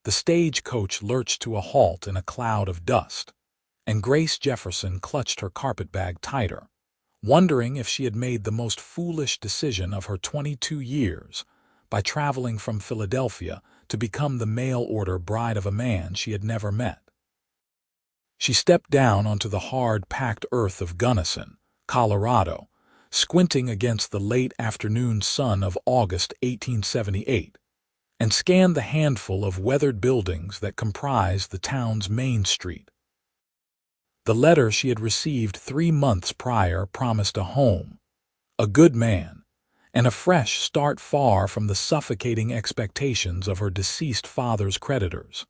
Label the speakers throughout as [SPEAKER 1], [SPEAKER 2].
[SPEAKER 1] The stagecoach lurched to a halt in a cloud of dust, and Grace Jefferson clutched her carpetbag tighter, wondering if she had made the most foolish decision of her 22 years by traveling from Philadelphia to become the mail-order bride of a man she had never met. She stepped down onto the hard-packed earth of Gunnison, Colorado, squinting against the late afternoon sun of August 1878, and scanned the handful of weathered buildings that comprised the town's main street. The letter she had received 3 months prior promised a home, a good man, and a fresh start far from the suffocating expectations of her deceased father's creditors.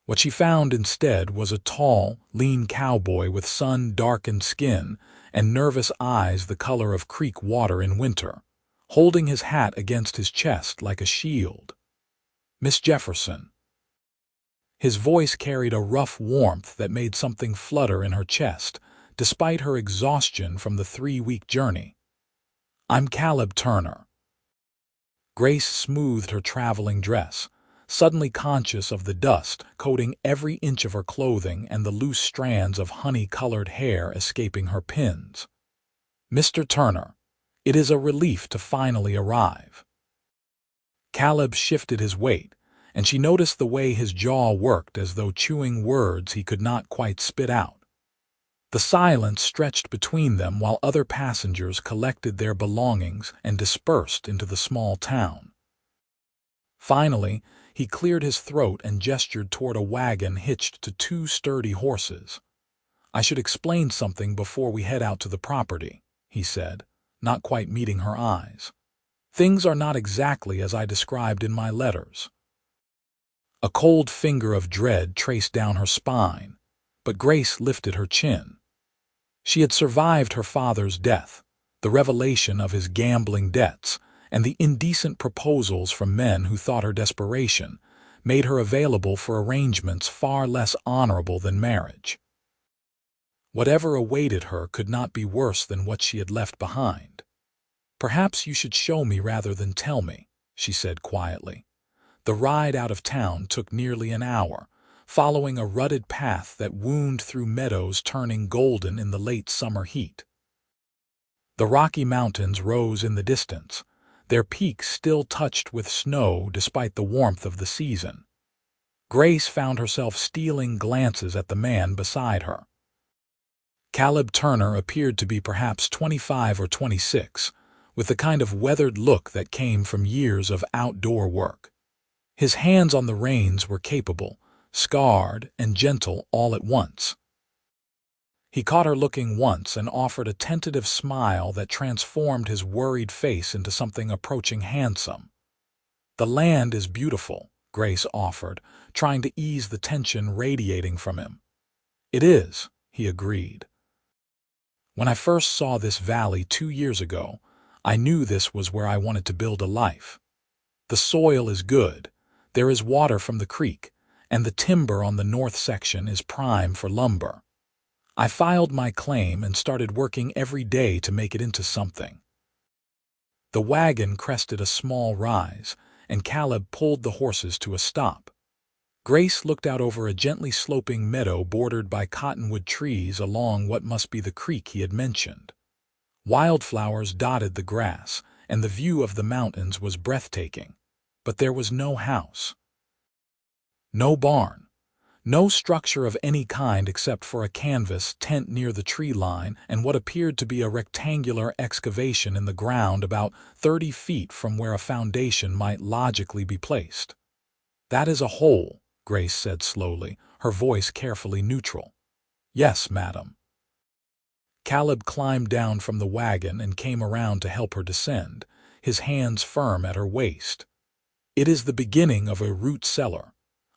[SPEAKER 1] What she found instead was a tall, lean cowboy with sun-darkened skin and nervous eyes the color of creek water in winter, holding his hat against his chest like a shield. "Miss Jefferson." His voice carried a rough warmth that made something flutter in her chest, despite her exhaustion from the 3-week journey. "I'm Caleb Turner." Grace smoothed her traveling dress, suddenly conscious of the dust coating every inch of her clothing and the loose strands of honey-colored hair escaping her pins. "Mr. Turner, it is a relief to finally arrive." Caleb shifted his weight, and she noticed the way his jaw worked as though chewing words he could not quite spit out. The silence stretched between them while other passengers collected their belongings and dispersed into the small town. Finally, he cleared his throat and gestured toward a wagon hitched to 2 sturdy horses. "I should explain something before we head out to the property," he said, not quite meeting her eyes. "Things are not exactly as I described in my letters." A cold finger of dread traced down her spine, but Grace lifted her chin. She had survived her father's death, the revelation of his gambling debts, and the indecent proposals from men who thought her desperation made her available for arrangements far less honorable than marriage. Whatever awaited her could not be worse than what she had left behind. "Perhaps you should show me rather than tell me," she said quietly. The ride out of town took nearly an hour, following a rutted path that wound through meadows turning golden in the late summer heat. The Rocky Mountains rose in the distance, their peaks still touched with snow despite the warmth of the season. Grace found herself stealing glances at the man beside her. Caleb Turner appeared to be perhaps 25 or 26, with the kind of weathered look that came from years of outdoor work. His hands on the reins were capable, scarred, and gentle all at once. He caught her looking once and offered a tentative smile that transformed his worried face into something approaching handsome. "The land is beautiful," Grace offered, trying to ease the tension radiating from him. "It is," he agreed. "When I first saw this valley 2 years ago, I knew this was where I wanted to build a life. The soil is good, there is water from the creek, and the timber on the north section is prime for lumber. I filed my claim and started working every day to make it into something." The wagon crested a small rise, and Caleb pulled the horses to a stop. Grace looked out over a gently sloping meadow bordered by cottonwood trees along what must be the creek he had mentioned. Wildflowers dotted the grass, and the view of the mountains was breathtaking, but there was no house. No barn. No structure of any kind except for a canvas tent near the tree line and what appeared to be a rectangular excavation in the ground about 30 feet from where a foundation might logically be placed. "That is a hole," Grace said slowly, her voice carefully neutral. "Yes, madam." Caleb climbed down from the wagon and came around to help her descend, his hands firm at her waist. "It is the beginning of a root cellar.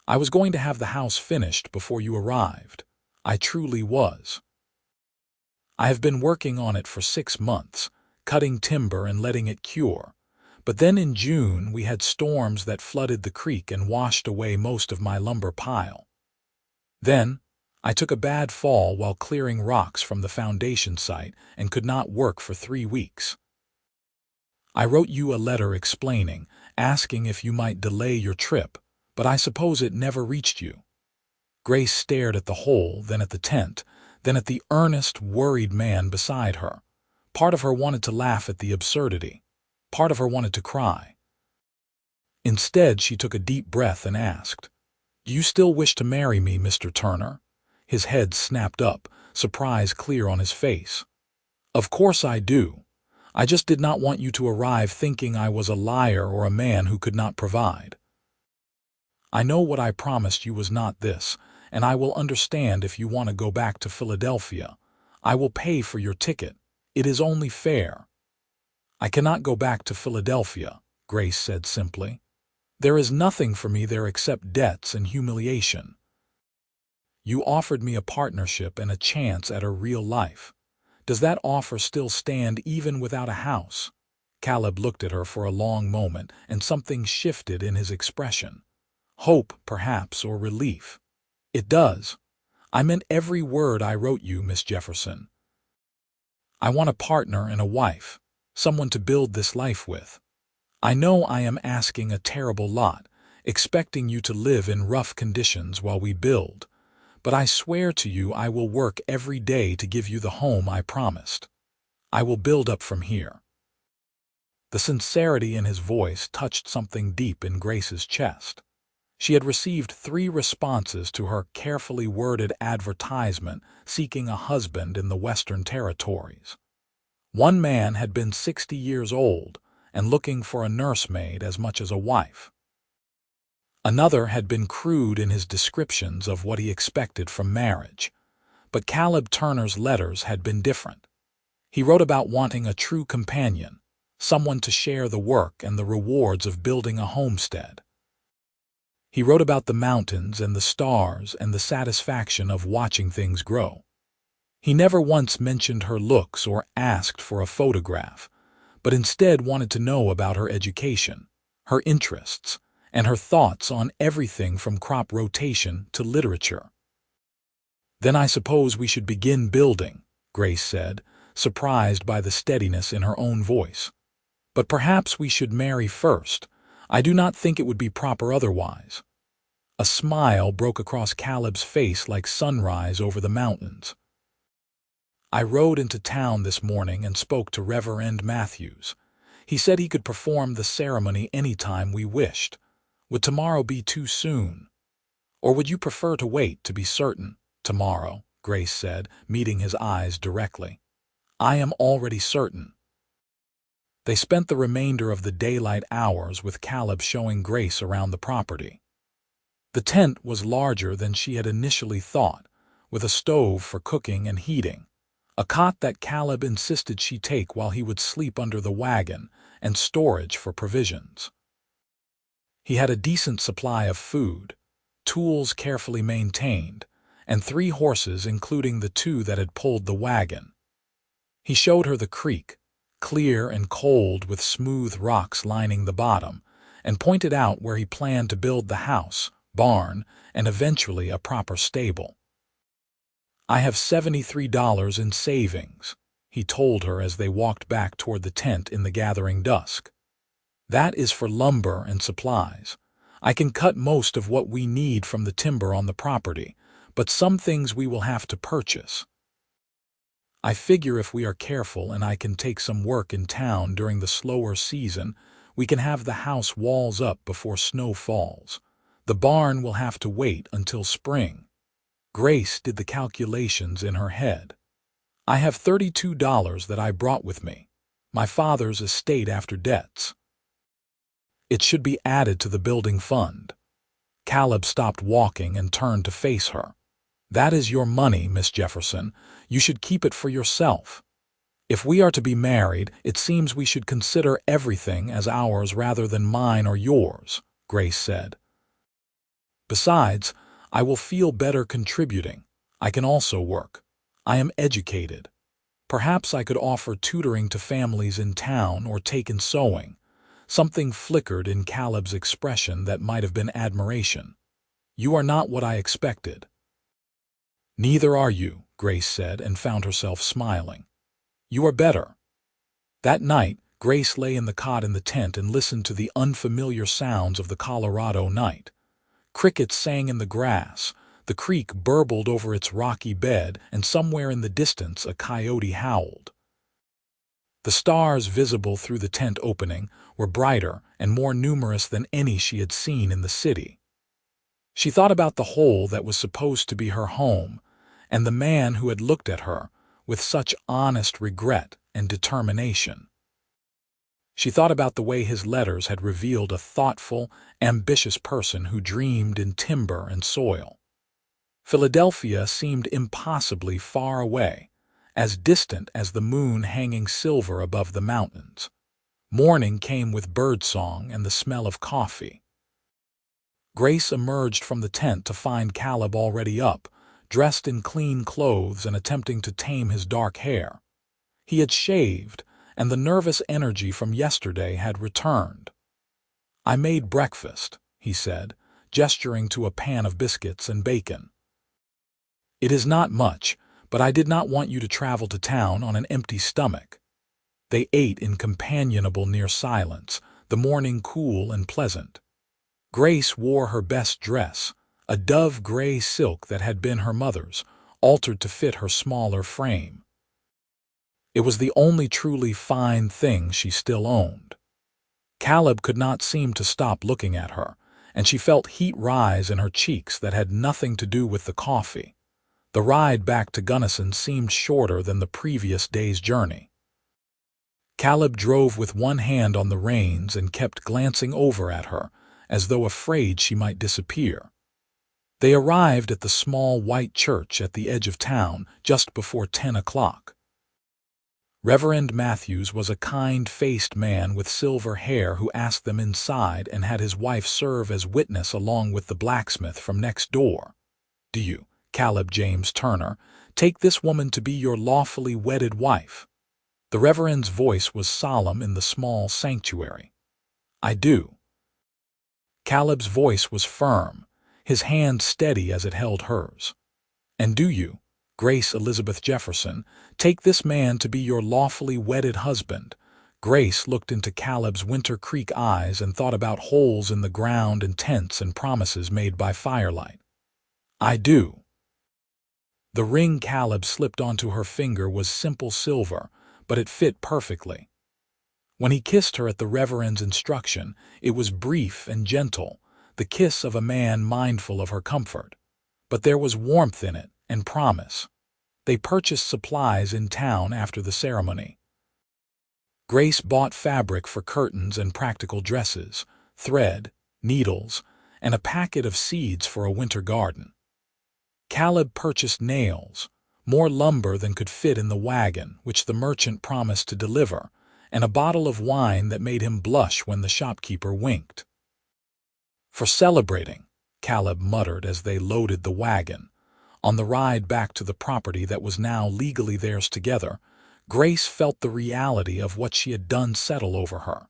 [SPEAKER 1] I was going to have the house finished before you arrived. I truly was. I have been working on it for 6 months, cutting timber and letting it cure. But then in June we had storms that flooded the creek and washed away most of my lumber pile. Then I took a bad fall while clearing rocks from the foundation site and could not work for 3 weeks. I wrote you a letter explaining, asking if you might delay your trip, but I suppose it never reached you." Grace stared at the hole, then at the tent, then at the earnest, worried man beside her. Part of her wanted to laugh at the absurdity. Part of her wanted to cry. Instead, she took a deep breath and asked, "Do you still wish to marry me, Mr. Turner?" His head snapped up, surprise clear on his face. "Of course I do. I just did not want you to arrive thinking I was a liar or a man who could not provide. I know what I promised you was not this, and I will understand if you want to go back to Philadelphia. I will pay for your ticket. It is only fair." "I cannot go back to Philadelphia," Grace said simply. "There is nothing for me there except debts and humiliation. You offered me a partnership and a chance at a real life. Does that offer still stand even without a house?" Caleb looked at her for a long moment, and something shifted in his expression. Hope, perhaps, or relief. "It does. I meant every word I wrote you, Miss Jefferson. I want a partner and a wife, someone to build this life with. I know I am asking a terrible lot, expecting you to live in rough conditions while we build, but I swear to you I will work every day to give you the home I promised. I will build up from here." The sincerity in his voice touched something deep in Grace's chest. She had received 3 responses to her carefully worded advertisement seeking a husband in the Western Territories. One man had been 60 years old and looking for a nursemaid as much as a wife. Another had been crude in his descriptions of what he expected from marriage. But Caleb Turner's letters had been different. He wrote about wanting a true companion, someone to share the work and the rewards of building a homestead. He wrote about the mountains and the stars and the satisfaction of watching things grow. He never once mentioned her looks or asked for a photograph, but instead wanted to know about her education, her interests, and her thoughts on everything from crop rotation to literature. "Then I suppose we should begin building," Grace said, surprised by the steadiness in her own voice. "But perhaps we should marry first. I do not think it would be proper otherwise." A smile broke across Caleb's face like sunrise over the mountains. "I rode into town this morning and spoke to Reverend Matthews. He said he could perform the ceremony any time we wished. Would tomorrow be too soon? Or would you prefer to wait to be certain?" "Tomorrow," Grace said, meeting his eyes directly. "I am already certain." They spent the remainder of the daylight hours with Caleb showing Grace around the property. The tent was larger than she had initially thought, with a stove for cooking and heating, a cot that Caleb insisted she take while he would sleep under the wagon, and storage for provisions. He had a decent supply of food, tools carefully maintained, and 3 horses including the 2 that had pulled the wagon. He showed her the creek, clear and cold with smooth rocks lining the bottom, and pointed out where he planned to build the house, barn, and eventually a proper stable. "I have $73 in savings," he told her as they walked back toward the tent in the gathering dusk. "That is for lumber and supplies. I can cut most of what we need from the timber on the property, but some things we will have to purchase. I figure if we are careful and I can take some work in town during the slower season, we can have the house walls up before snow falls. The barn will have to wait until spring." Grace did the calculations in her head. "I have $32 that I brought with me, my father's estate after debts. It should be added to the building fund." Caleb stopped walking and turned to face her. "That is your money, Miss Jefferson. You should keep it for yourself. If we are to be married, it seems we should consider everything as ours rather than mine or yours," Grace said. "Besides, I will feel better contributing. I can also work. I am educated. Perhaps I could offer tutoring to families in town or take in sewing." Something flickered in Caleb's expression that might have been admiration. "You are not what I expected." "Neither are you," Grace said, and found herself smiling. "You are better." That night, Grace lay in the cot in the tent and listened to the unfamiliar sounds of the Colorado night. Crickets sang in the grass, the creek burbled over its rocky bed, and somewhere in the distance a coyote howled. The stars visible through the tent opening were brighter and more numerous than any she had seen in the city. She thought about the hole that was supposed to be her home, and the man who had looked at her with such honest regret and determination. She thought about the way his letters had revealed a thoughtful, ambitious person who dreamed in timber and soil. Philadelphia seemed impossibly far away, as distant as the moon hanging silver above the mountains. Morning came with birdsong and the smell of coffee. Grace emerged from the tent to find Caleb already up, dressed in clean clothes and attempting to tame his dark hair. He had shaved, and the nervous energy from yesterday had returned. "I made breakfast," he said, gesturing to a pan of biscuits and bacon. "It is not much, but I did not want you to travel to town on an empty stomach." They ate in companionable near silence, the morning cool and pleasant. Grace wore her best dress, a dove-gray silk that had been her mother's, altered to fit her smaller frame. It was the only truly fine thing she still owned. Caleb could not seem to stop looking at her, and she felt heat rise in her cheeks that had nothing to do with the coffee. The ride back to Gunnison seemed shorter than the previous day's journey. Caleb drove with one hand on the reins and kept glancing over at her, as though afraid she might disappear. They arrived at the small white church at the edge of town just before 10 o'clock. Reverend Matthews was a kind-faced man with silver hair who asked them inside and had his wife serve as witness along with the blacksmith from next door. "Do you, Caleb James Turner, take this woman to be your lawfully wedded wife?" The Reverend's voice was solemn in the small sanctuary. "I do." Caleb's voice was firm, his hand steady as it held hers. "And do you, Grace Elizabeth Jefferson, take this man to be your lawfully wedded husband?" Grace looked into Caleb's Winter Creek eyes and thought about holes in the ground and tents and promises made by firelight. "I do." The ring Caleb slipped onto her finger was simple silver, but it fit perfectly. When he kissed her at the Reverend's instruction, it was brief and gentle, the kiss of a man mindful of her comfort. But there was warmth in it and promise. They purchased supplies in town after the ceremony. Grace bought fabric for curtains and practical dresses, thread, needles, and a packet of seeds for a winter garden. Caleb purchased nails, more lumber than could fit in the wagon, which the merchant promised to deliver, and a bottle of wine that made him blush when the shopkeeper winked. "For celebrating," Caleb muttered as they loaded the wagon. On the ride back to the property that was now legally theirs together, Grace felt the reality of what she had done settle over her.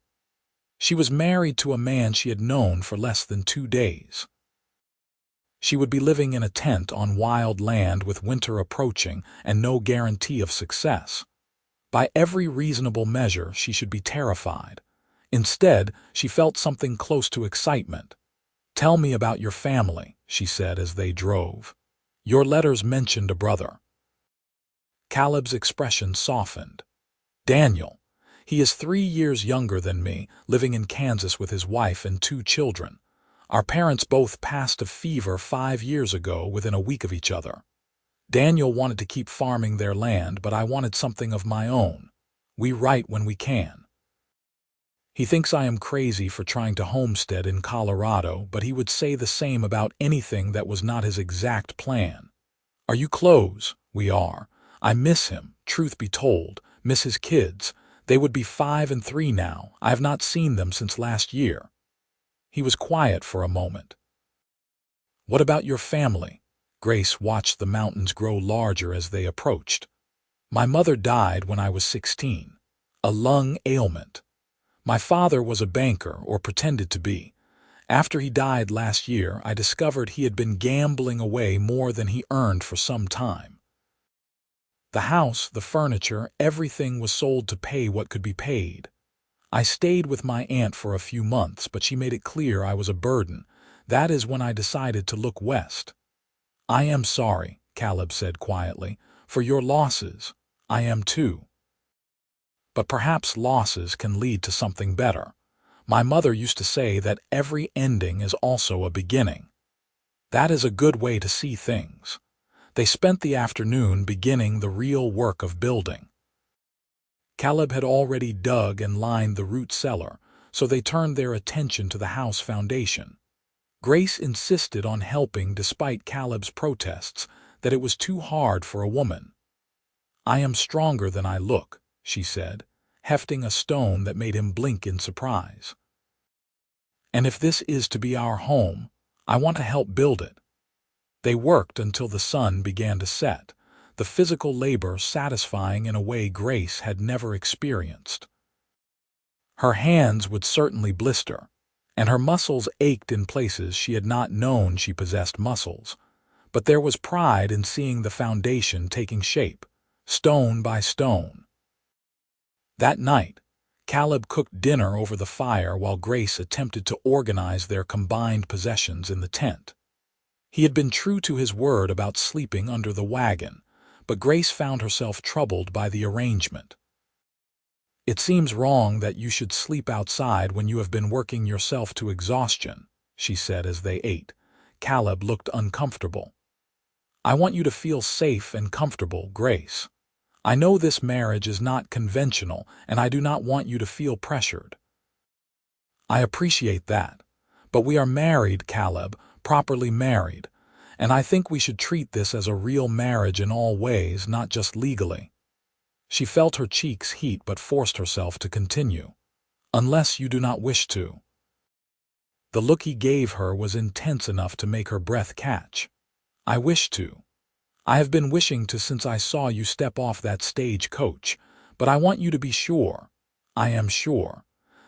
[SPEAKER 1] She was married to a man she had known for less than 2 days. She would be living in a tent on wild land with winter approaching and no guarantee of success. By every reasonable measure, she should be terrified. Instead, she felt something close to excitement. "Tell me about your family," she said as they drove. "Your letters mentioned a brother." Caleb's expression softened. "Daniel. He is 3 years younger than me, living in Kansas with his wife and 2 children. Our parents both passed of fever 5 years ago within a week of each other. Daniel wanted to keep farming their land, but I wanted something of my own. We write when we can. He thinks I am crazy for trying to homestead in Colorado, but he would say the same about anything that was not his exact plan. Are you close? We are. I miss him, truth be told, miss his kids. They would be 5 and 3 now. I have not seen them since last year." He was quiet for a moment. "What about your family?" Grace watched the mountains grow larger as they approached. "My mother died when I was 16. A lung ailment. My father was a banker, or pretended to be. After he died last year, I discovered he had been gambling away more than he earned for some time. The house, the furniture, everything was sold to pay what could be paid. I stayed with my aunt for a few months, but she made it clear I was a burden. That is when I decided to look west. I am sorry, Caleb said quietly, for your losses. I am too. But perhaps losses can lead to something better. My mother used to say that every ending is also a beginning. That is a good way to see things. They spent the afternoon beginning the real work of building. Caleb had already dug and lined the root cellar, so they turned their attention to the house foundation. Grace insisted on helping despite Caleb's protests that it was too hard for a woman. I am stronger than I look, she said, hefting a stone that made him blink in surprise. And if this is to be our home, I want to help build it. They worked until the sun began to set, the physical labor satisfying in a way Grace had never experienced. Her hands would certainly blister, and her muscles ached in places she had not known she possessed muscles. But there was pride in seeing the foundation taking shape, stone by stone. That night, Caleb cooked dinner over the fire while Grace attempted to organize their combined possessions in the tent. He had been true to his word about sleeping under the wagon, but Grace found herself troubled by the arrangement. It seems wrong that you should sleep outside when you have been working yourself to exhaustion, she said as they ate. Caleb looked uncomfortable. I want you to feel safe and comfortable, Grace. I know this marriage is not conventional, and I do not want you to feel pressured. I appreciate that. But we are married, Caleb, properly married, and I think we should treat this as a real marriage in all ways, not just legally. She felt her cheeks heat but forced herself to continue. Unless you do not wish to. The look he gave her was intense enough to make her breath catch. I wish to. I have been wishing to since I saw you step off that stage coach, but I want you to be sure. I am sure.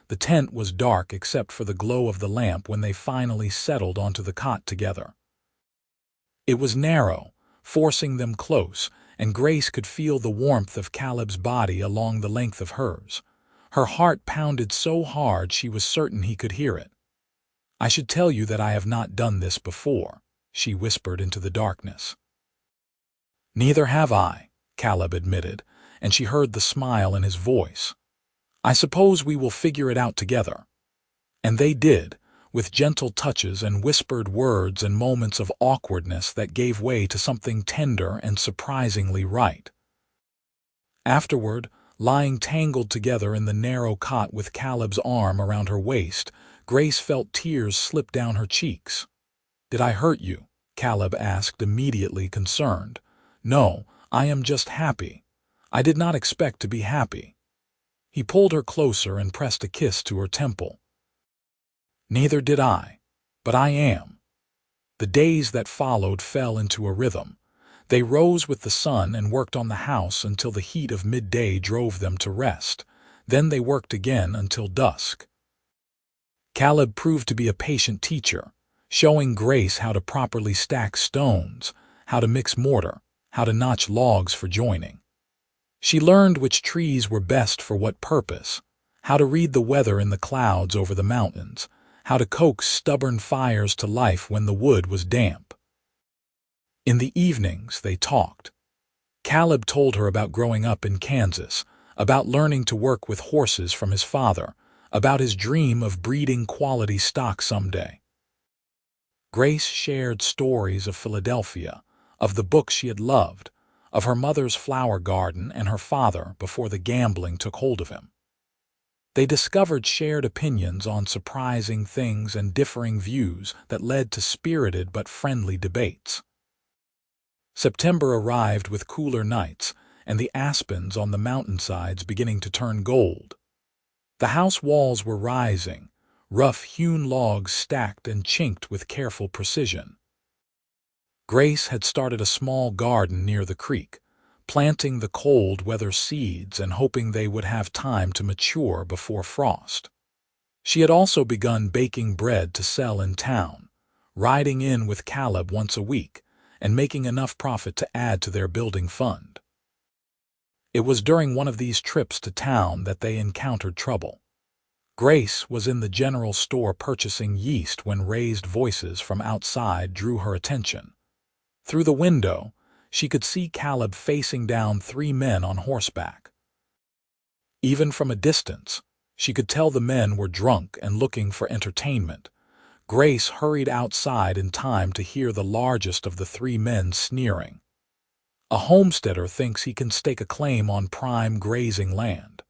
[SPEAKER 1] The tent was dark except for the glow of the lamp when they finally settled onto the cot together. It was narrow, forcing them close, and Grace could feel the warmth of Caleb's body along the length of hers. Her heart pounded so hard she was certain he could hear it. I should tell you that I have not done this before, she whispered into the darkness. Neither have I, Caleb admitted, and she heard the smile in his voice. I suppose we will figure it out together. And they did, with gentle touches and whispered words and moments of awkwardness that gave way to something tender and surprisingly right. Afterward, lying tangled together in the narrow cot with Caleb's arm around her waist, Grace felt tears slip down her cheeks. Did I hurt you? Caleb asked, immediately concerned. No, I am just happy. I did not expect to be happy. He pulled her closer and pressed a kiss to her temple. Neither did I, but I am. The days that followed fell into a rhythm. They rose with the sun and worked on the house until the heat of midday drove them to rest. Then they worked again until dusk. Caleb proved to be a patient teacher, showing Grace how to properly stack stones, how to mix mortar, how to notch logs for joining. She learned which trees were best for what purpose, how to read the weather in the clouds over the mountains, how to coax stubborn fires to life when the wood was damp. In the evenings, they talked. Caleb told her about growing up in Kansas, about learning to work with horses from his father, about his dream of breeding quality stock someday. Grace shared stories of Philadelphia, of the books she had loved, of her mother's flower garden and her father before the gambling took hold of him. They discovered shared opinions on surprising things and differing views that led to spirited but friendly debates. September arrived with cooler nights and the aspens on the mountainsides beginning to turn gold. The house walls were rising, rough-hewn logs stacked and chinked with careful precision. Grace had started a small garden near the creek, planting the cold weather seeds and hoping they would have time to mature before frost. She had also begun baking bread to sell in town, riding in with Caleb once a week, and making enough profit to add to their building fund. It was during one of these trips to town that they encountered trouble. Grace was in the general store purchasing yeast when raised voices from outside drew her attention. Through the window, she could see Caleb facing down 3 men on horseback. Even from a distance, she could tell the men were drunk and looking for entertainment. Grace hurried outside in time to hear the largest of the 3 men sneering. "A homesteader thinks he can stake a claim on prime grazing land.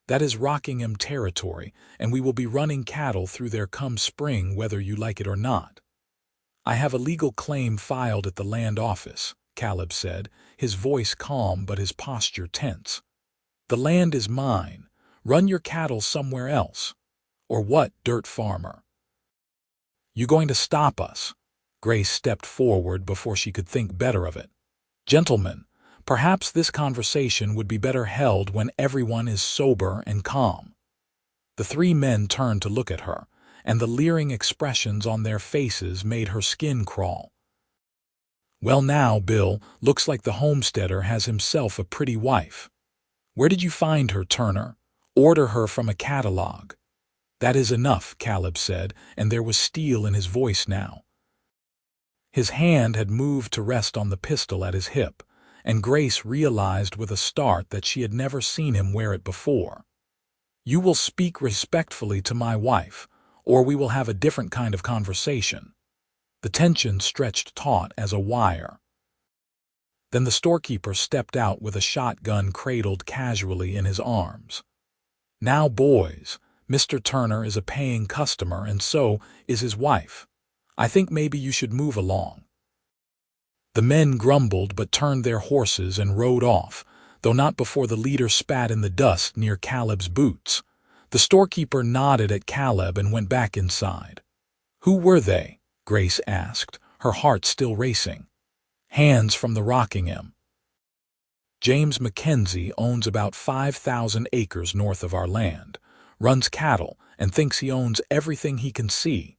[SPEAKER 1] That is Rockingham territory, and we will be running cattle through there come spring whether you like it or not." "I have a legal claim filed at the land office," Caleb said, his voice calm but his posture tense. "The land is mine. Run your cattle somewhere else." "Or what, dirt farmer? You going to stop us?" Grace stepped forward before she could think better of it. "Gentlemen, perhaps this conversation would be better held when everyone is sober and calm." The 3 men turned to look at her, and the leering expressions on their faces made her skin crawl. "Well now, Bill, looks like the homesteader has himself a pretty wife. Where did you find her, Turner? Order her from a catalog." "That is enough," Caleb said, and there was steel in his voice now. His hand had moved to rest on the pistol at his hip, and Grace realized with a start that she had never seen him wear it before. "You will speak respectfully to my wife, or we will have a different kind of conversation." The tension stretched taut as a wire. Then the storekeeper stepped out with a shotgun cradled casually in his arms. "Now, boys, Mr. Turner is a paying customer and so is his wife. I think maybe you should move along." The men grumbled but turned their horses and rode off, though not before the leader spat in the dust near Caleb's boots. The storekeeper nodded at Caleb and went back inside. "Who were they?" Grace asked, her heart still racing. "Hands from the Rockingham. James Mackenzie owns about 5,000 acres north of our land, runs cattle, and thinks he owns everything he can see.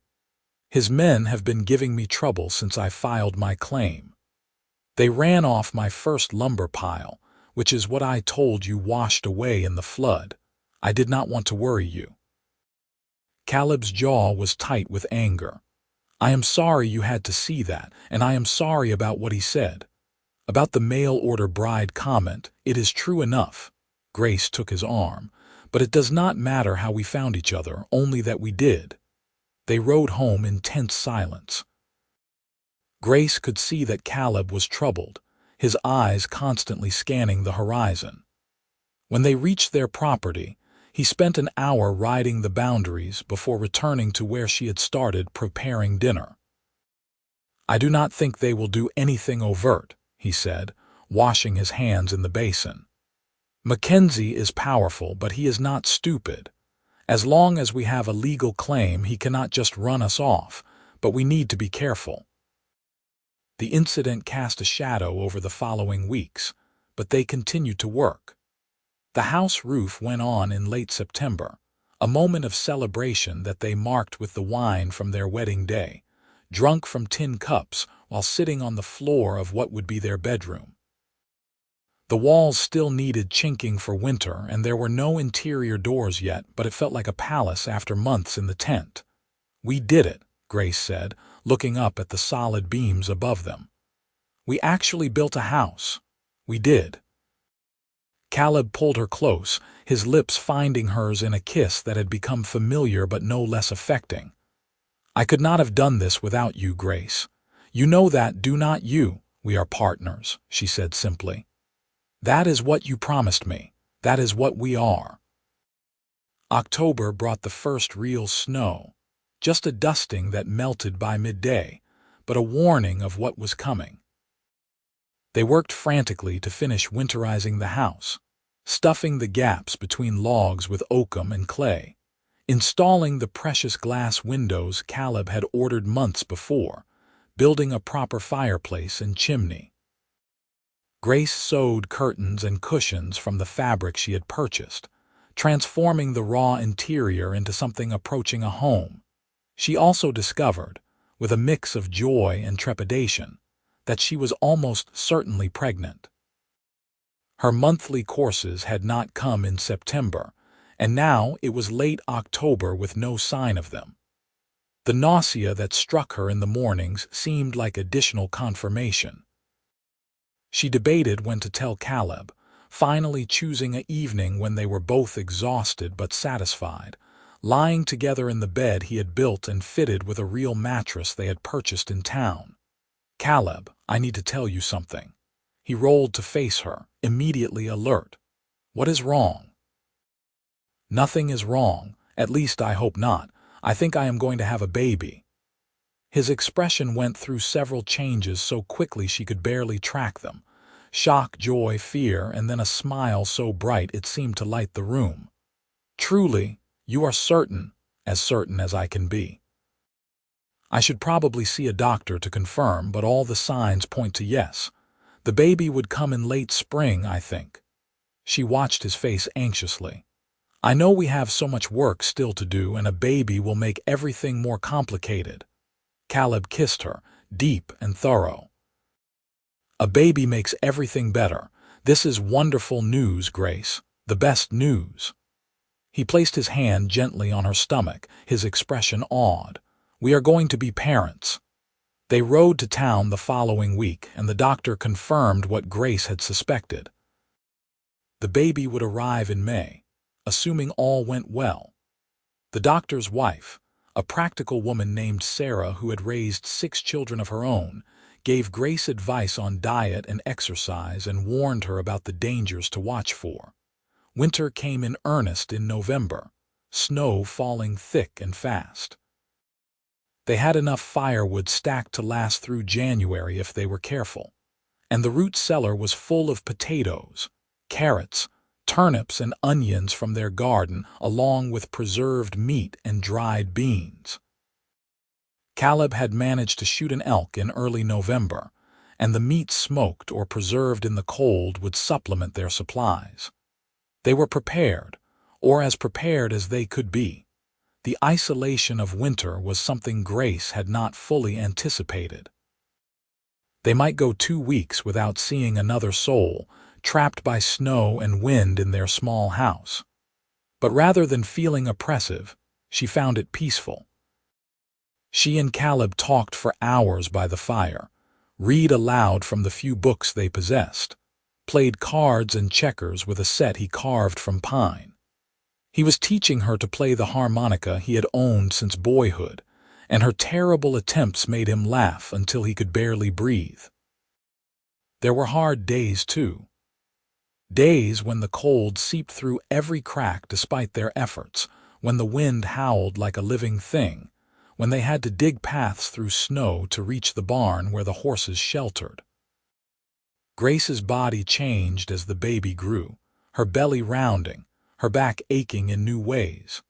[SPEAKER 1] His men have been giving me trouble since I filed my claim. They ran off my first lumber pile, which is what I told you washed away in the flood. I did not want to worry you." Caleb's jaw was tight with anger. "I am sorry you had to see that, and I am sorry about what he said. About the mail-order bride comment, it is true enough." Grace took his arm. "But it does not matter how we found each other, only that we did." They rode home in tense silence. Grace could see that Caleb was troubled, his eyes constantly scanning the horizon. When they reached their property, he spent an hour riding the boundaries before returning to where she had started preparing dinner. "I do not think they will do anything overt," he said, washing his hands in the basin. "Mackenzie is powerful, but he is not stupid. As long as we have a legal claim, he cannot just run us off, but we need to be careful." The incident cast a shadow over the following weeks, but they continued to work. The house roof went on in late September, a moment of celebration that they marked with the wine from their wedding day, drunk from tin cups while sitting on the floor of what would be their bedroom. The walls still needed chinking for winter, and there were no interior doors yet, but it felt like a palace after months in the tent. "We did it," Grace said, looking up at the solid beams above them. "We actually built a house. We did." Caleb pulled her close, his lips finding hers in a kiss that had become familiar but no less affecting. "I could not have done this without you, Grace. You know that, do not you? We are partners," she said simply. "That is what you promised me. That is what we are." October brought the first real snow, just a dusting that melted by midday, but a warning of what was coming. They worked frantically to finish winterizing the house, stuffing the gaps between logs with oakum and clay, installing the precious glass windows Caleb had ordered months before, building a proper fireplace and chimney. Grace sewed curtains and cushions from the fabric she had purchased, transforming the raw interior into something approaching a home. She also discovered, with a mix of joy and trepidation, that she was almost certainly pregnant. Her monthly courses had not come in September, And now it was late October with no sign of them. The nausea that struck her in the mornings seemed like additional confirmation. She debated when to tell Caleb, finally choosing an evening when they were both exhausted but satisfied, lying together in the bed he had built and fitted with a real mattress they had purchased in town. "Caleb, I need to tell you something." He rolled to face her, immediately alert. "What is wrong?" "Nothing is wrong. At least I hope not. I think I am going to have a baby." His expression went through several changes so quickly she could barely track them. Shock, joy, fear, and then a smile so bright it seemed to light the room. "Truly, you are certain as I can be." "I should probably see a doctor to confirm, but all the signs point to yes. The baby would come in late spring, I think." She watched his face anxiously. "I know we have so much work still to do, and a baby will make everything more complicated." Caleb kissed her, deep and thorough. "A baby makes everything better. This is wonderful news, Grace. The best news." He placed his hand gently on her stomach, his expression awed. "We are going to be parents." They rode to town the following week, and the doctor confirmed what Grace had suspected. The baby would arrive in May, assuming all went well. The doctor's wife, a practical woman named Sarah who had raised 6 children of her own, gave Grace advice on diet and exercise and warned her about the dangers to watch for. Winter came in earnest in November, snow falling thick and fast. They had enough firewood stacked to last through January if they were careful, and the root cellar was full of potatoes, carrots, turnips, and onions from their garden, along with preserved meat and dried beans. Caleb had managed to shoot an elk in early November, and the meat smoked or preserved in the cold would supplement their supplies. They were prepared, or as prepared as they could be. The isolation of winter was something Grace had not fully anticipated. They might go 2 weeks without seeing another soul, trapped by snow and wind in their small house. But rather than feeling oppressive, she found it peaceful. She and Caleb talked for hours by the fire, read aloud from the few books they possessed, played cards and checkers with a set he carved from pine. He was teaching her to play the harmonica he had owned since boyhood, and her terrible attempts made him laugh until he could barely breathe. There were hard days, too. Days when the cold seeped through every crack despite their efforts, when the wind howled like a living thing, when they had to dig paths through snow to reach the barn where the horses sheltered. Grace's body changed as the baby grew, her belly rounding, her back aching in new ways.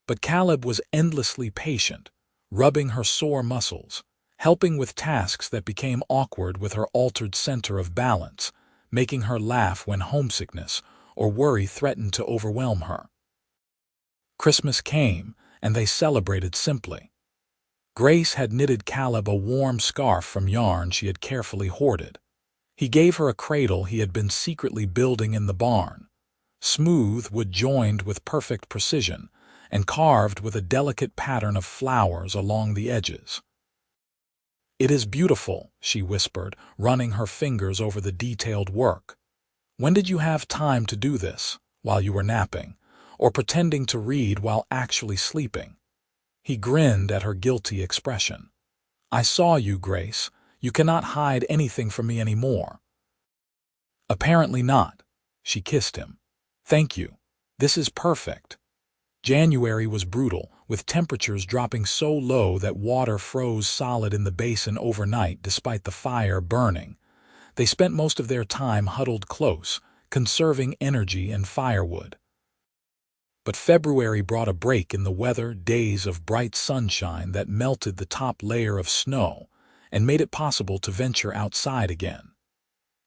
[SPEAKER 1] But Caleb was endlessly patient, rubbing her sore muscles, helping with tasks that became awkward with her altered center of balance, making her laugh when homesickness or worry threatened to overwhelm her. Christmas came, and they celebrated simply. Grace had knitted Caleb a warm scarf from yarn she had carefully hoarded. He gave her a cradle he had been secretly building in the barn, smooth wood joined with perfect precision, and carved with a delicate pattern of flowers along the edges. "It is beautiful," she whispered, running her fingers over the detailed work. "When did you have time to do this? While you were napping, or pretending to read while actually sleeping?" He grinned at her guilty expression. "I saw you, Grace. You cannot hide anything from me anymore." "Apparently not." She kissed him. "Thank you. This is perfect." January was brutal, with temperatures dropping so low that water froze solid in the basin overnight despite the fire burning. They spent most of their time huddled close, conserving energy and firewood. But February brought a break in the weather, days of bright sunshine that melted the top layer of snow and made it possible to venture outside again.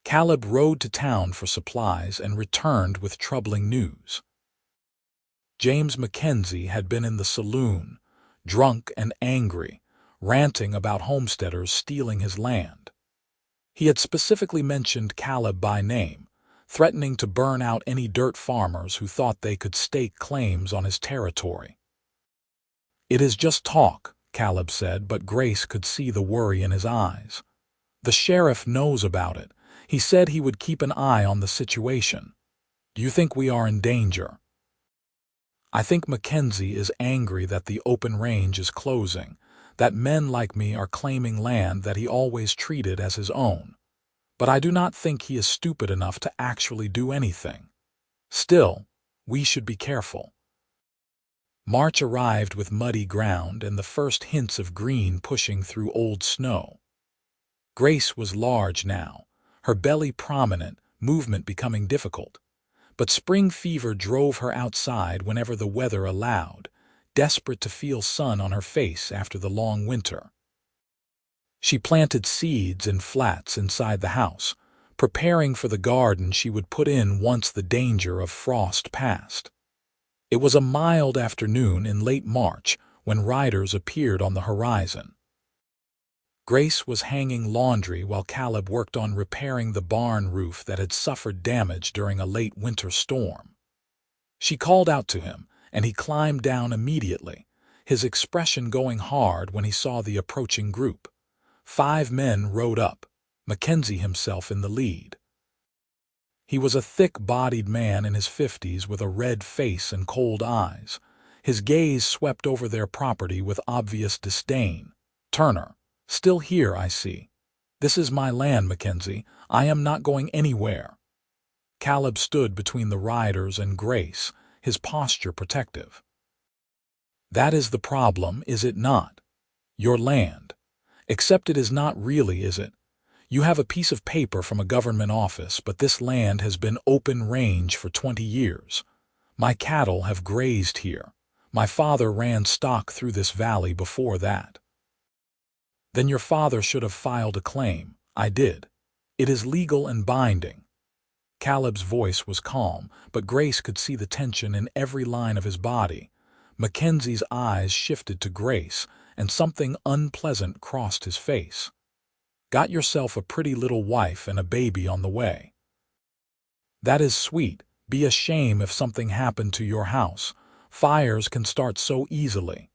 [SPEAKER 1] Caleb rode to town for supplies and returned with troubling news. James Mackenzie had been in the saloon, drunk and angry, ranting about homesteaders stealing his land. He had specifically mentioned Caleb by name, threatening to burn out any dirt farmers who thought they could stake claims on his territory. "It is just talk," Caleb said, but Grace could see the worry in his eyes. "The sheriff knows about it. He said he would keep an eye on the situation. Do you think we are in danger?" "I think Mackenzie is angry that the open range is closing, that men like me are claiming land that he always treated as his own. But I do not think he is stupid enough to actually do anything. Still, we should be careful." March arrived with muddy ground and the first hints of green pushing through old snow. Grace was large now, her belly prominent, movement becoming difficult. But spring fever drove her outside whenever the weather allowed, desperate to feel sun on her face after the long winter. She planted seeds in flats inside the house, preparing for the garden she would put in once the danger of frost passed. It was a mild afternoon in late March when riders appeared on the horizon. Grace was hanging laundry while Caleb worked on repairing the barn roof that had suffered damage during a late winter storm. She called out to him, and he climbed down immediately, his expression going hard when he saw the approaching group. 5 men rode up, Mackenzie himself in the lead. He was a thick-bodied man in his 50s with a red face and cold eyes. His gaze swept over their property with obvious disdain. "Turner, still here, I see. This is my land, Mackenzie. I am not going anywhere." Caleb stood between the riders and Grace, his posture protective. "That is the problem, is it not? Your land. Except it is not really, is it? You have a piece of paper from a government office, but this land has been open range for 20 years. My cattle have grazed here. My father ran stock through this valley before that." "Then your father should have filed a claim." "I did. It is legal and binding." Caleb's voice was calm, but Grace could see the tension in every line of his body. Mackenzie's eyes shifted to Grace, and something unpleasant crossed his face. "Got yourself a pretty little wife and a baby on the way." "That is sweet. Be a shame if something happened to your house. Fires can start so easily."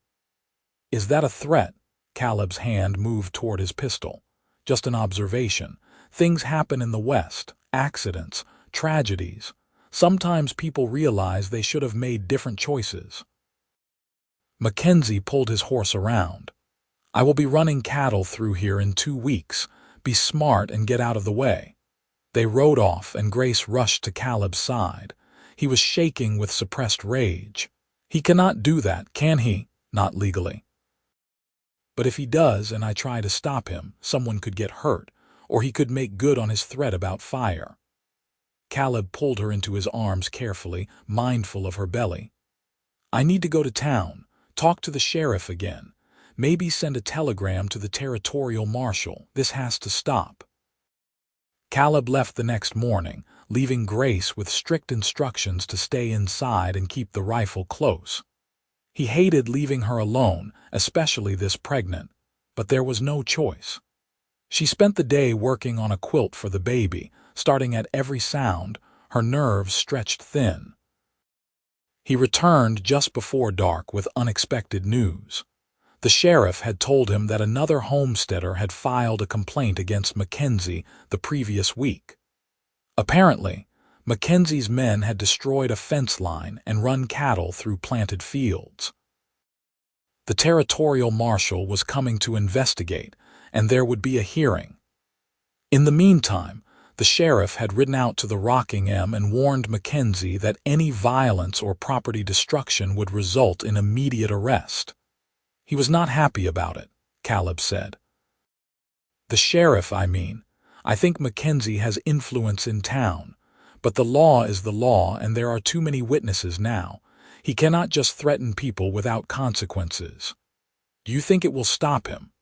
[SPEAKER 1] "Is that a threat?" Caleb's hand moved toward his pistol. "Just an observation. Things happen in the West. Accidents, tragedies. Sometimes people realize they should have made different choices." Mackenzie pulled his horse around. "I will be running cattle through here in 2 weeks. Be smart and get out of the way." They rode off, and Grace rushed to Caleb's side. He was shaking with suppressed rage. "He cannot do that, can he? Not legally." "But if he does and I try to stop him, someone could get hurt, or he could make good on his threat about fire." Caleb pulled her into his arms carefully, mindful of her belly. "I need to go to town, talk to the sheriff again, maybe send a telegram to the territorial marshal. This has to stop." Caleb left the next morning, leaving Grace with strict instructions to stay inside and keep the rifle close. He hated leaving her alone, especially this pregnant, but there was no choice. She spent the day working on a quilt for the baby, starting at every sound, her nerves stretched thin. He returned just before dark with unexpected news. The sheriff had told him that another homesteader had filed a complaint against Mackenzie the previous week. Apparently, Mackenzie's men had destroyed a fence line and run cattle through planted fields. The territorial marshal was coming to investigate, and there would be a hearing. In the meantime, the sheriff had ridden out to the Rockingham and warned Mackenzie that any violence or property destruction would result in immediate arrest. He was not happy about it, Caleb said. "The sheriff, I mean. I think Mackenzie has influence in town. But the law is the law, and there are too many witnesses now. He cannot just threaten people without consequences. Do you think it will stop him?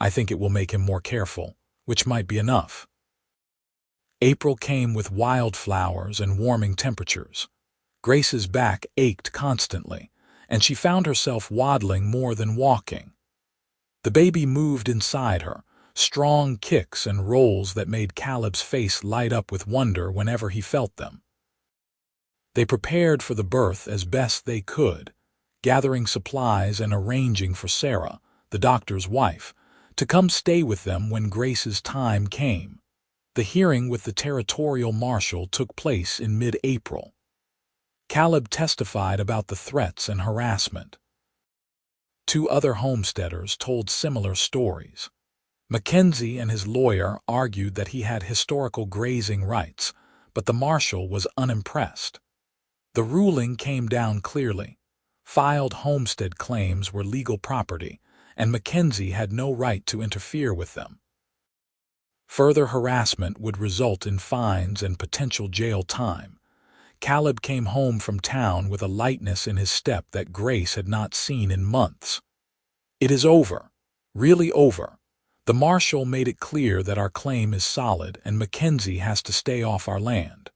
[SPEAKER 1] I think it will make him more careful, which might be enough." April came with wildflowers and warming temperatures. Grace's back ached constantly, and she found herself waddling more than walking. The baby moved inside her, strong kicks and rolls that made Caleb's face light up with wonder whenever he felt them. They prepared for the birth as best they could, gathering supplies and arranging for Sarah, the doctor's wife, to come stay with them when Grace's time came. The hearing with the territorial marshal took place in mid-April. Caleb testified about the threats and harassment. 2 other homesteaders told similar stories. Mackenzie and his lawyer argued that he had historical grazing rights, but the marshal was unimpressed. The ruling came down clearly. Filed homestead claims were legal property, and Mackenzie had no right to interfere with them. Further harassment would result in fines and potential jail time. Caleb came home from town with a lightness in his step that Grace had not seen in months. "It is over. Really over. The marshal made it clear that our claim is solid and Mackenzie has to stay off our land."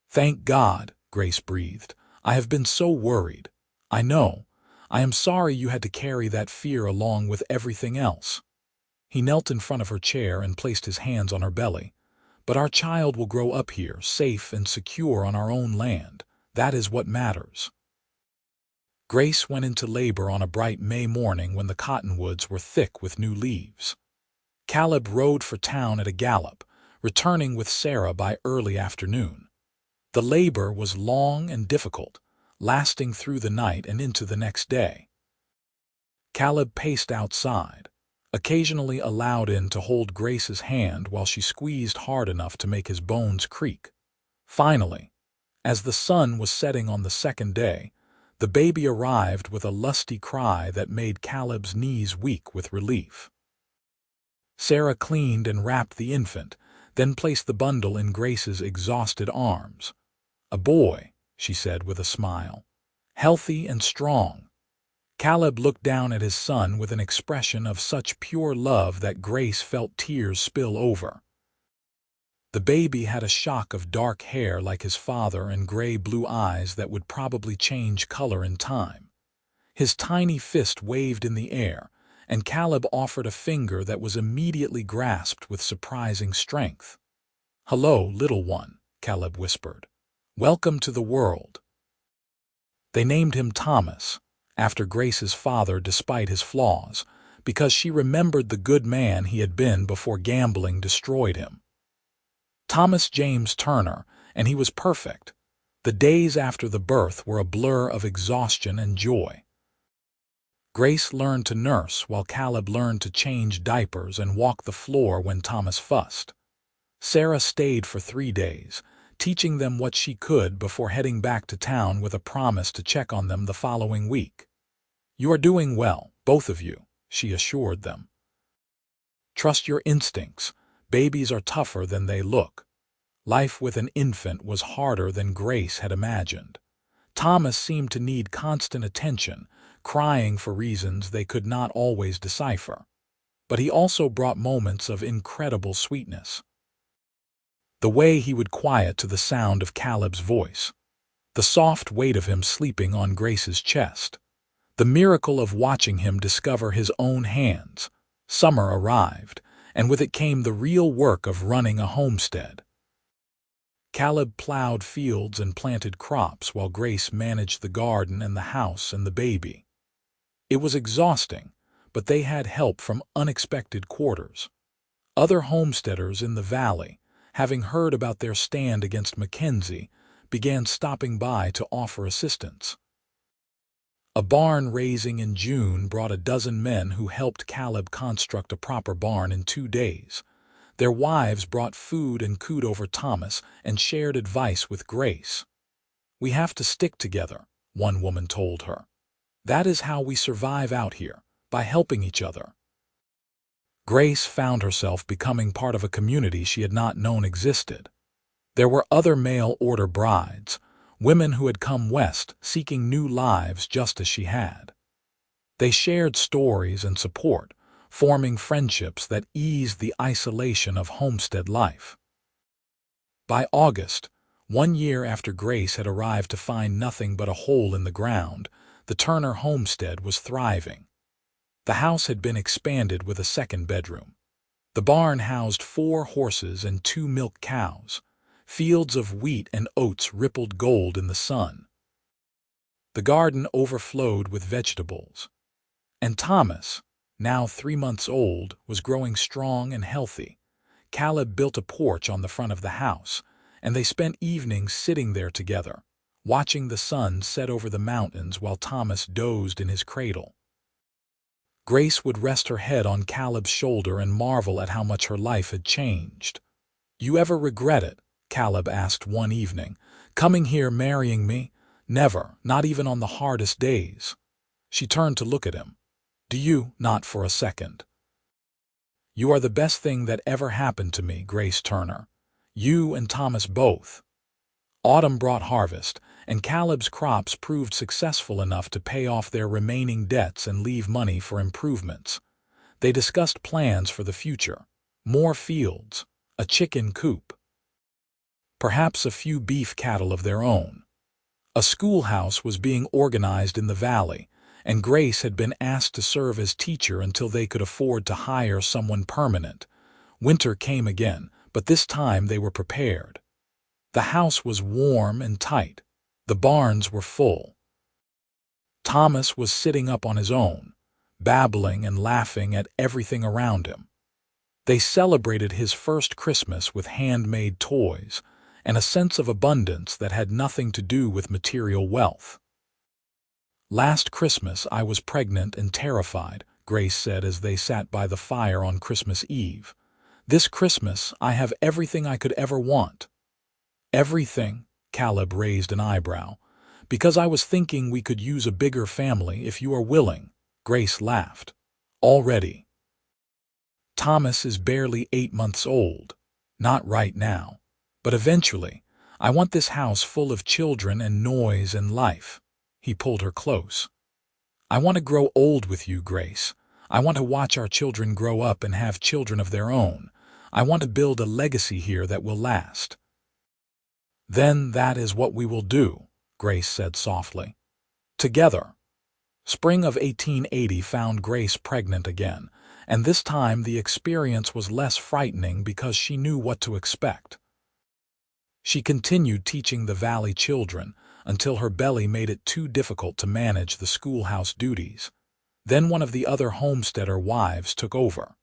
[SPEAKER 1] "Thank God," Grace breathed. "I have been so worried. I know. I am sorry you had to carry that fear along with everything else." He knelt in front of her chair and placed his hands on her belly. "But our child will grow up here, safe and secure on our own land. That is what matters." Grace went into labor on a bright May morning when the cottonwoods were thick with new leaves. Caleb rode for town at a gallop, returning with Sarah by early afternoon. The labor was long and difficult, lasting through the night and into the next day. Caleb paced outside, occasionally allowed in to hold Grace's hand while she squeezed hard enough to make his bones creak. Finally, as the sun was setting on the second day, the baby arrived with a lusty cry that made Caleb's knees weak with relief. Sarah cleaned and wrapped the infant, then placed the bundle in Grace's exhausted arms. "A boy," she said with a smile. "Healthy and strong." Caleb looked down at his son with an expression of such pure love that Grace felt tears spill over. The baby had a shock of dark hair like his father and gray-blue eyes that would probably change color in time. His tiny fist waved in the air, and Caleb offered a finger that was immediately grasped with surprising strength. "Hello, little one," Caleb whispered. "Welcome to the world." They named him Thomas, after Grace's father despite his flaws, because she remembered the good man he had been before gambling destroyed him. Thomas James Turner, and he was perfect. The days after the birth were a blur of exhaustion and joy. Grace learned to nurse while Caleb learned to change diapers and walk the floor when Thomas fussed. Sarah stayed for 3 days, teaching them what she could before heading back to town with a promise to check on them the following week. "You are doing well, both of you," she assured them. "Trust your instincts. Babies are tougher than they look." Life with an infant was harder than Grace had imagined. Thomas seemed to need constant attention, crying for reasons they could not always decipher. But he also brought moments of incredible sweetness. The way he would quiet to the sound of Caleb's voice, the soft weight of him sleeping on Grace's chest, the miracle of watching him discover his own hands. Summer arrived, and with it came the real work of running a homestead. Caleb plowed fields and planted crops while Grace managed the garden and the house and the baby. It was exhausting, but they had help from unexpected quarters. Other homesteaders in the valley, having heard about their stand against Mackenzie, began stopping by to offer assistance. A barn raising in June brought a dozen men who helped Caleb construct a proper barn in 2 days. Their wives brought food and cooed over Thomas and shared advice with Grace. "We have to stick together," one woman told her. "That is how we survive out here, by helping each other." Grace found herself becoming part of a community she had not known existed. There were other mail-order brides, women who had come west seeking new lives just as she had. They shared stories and support, forming friendships that eased the isolation of homestead life. By August, 1 year after Grace had arrived to find nothing but a hole in the ground, the Turner homestead was thriving. The house had been expanded with a second bedroom. The barn housed 4 horses and 2 milk cows. Fields of wheat and oats rippled gold in the sun. The garden overflowed with vegetables. And Thomas, now 3 months old, was growing strong and healthy. Caleb built a porch on the front of the house, and they spent evenings sitting there together, watching the sun set over the mountains while Thomas dozed in his cradle. Grace would rest her head on Caleb's shoulder and marvel at how much her life had changed. "You ever regret it?" Caleb asked one evening. "Coming here, marrying me?" "Never, not even on the hardest days." She turned to look at him. "Do you?" "Not for a second." "You are the best thing that ever happened to me, Grace Turner. You and Thomas both." Autumn brought harvest, and Caleb's crops proved successful enough to pay off their remaining debts and leave money for improvements. They discussed plans for the future: more fields, a chicken coop, perhaps a few beef cattle of their own. A schoolhouse was being organized in the valley, and Grace had been asked to serve as teacher until they could afford to hire someone permanent. Winter came again, but this time they were prepared. The house was warm and tight. The barns were full. Thomas was sitting up on his own, babbling and laughing at everything around him. They celebrated his first Christmas with handmade toys and a sense of abundance that had nothing to do with material wealth. "Last Christmas I was pregnant and terrified," Grace said as they sat by the fire on Christmas Eve. "This Christmas I have everything I could ever want." "Everything?" Caleb raised an eyebrow. "Because I was thinking we could use a bigger family if you are willing." Grace laughed. "Already?" "Thomas is barely 8 months old. Not right now. But eventually, I want this house full of children and noise and life." He pulled her close. "I want to grow old with you, Grace. I want to watch our children grow up and have children of their own. I want to build a legacy here that will last." "Then that is what we will do," Grace said softly. "Together." Spring of 1880 found Grace pregnant again, and this time the experience was less frightening because she knew what to expect. She continued teaching the valley children until her belly made it too difficult to manage the schoolhouse duties. Then one of the other homesteader wives took over.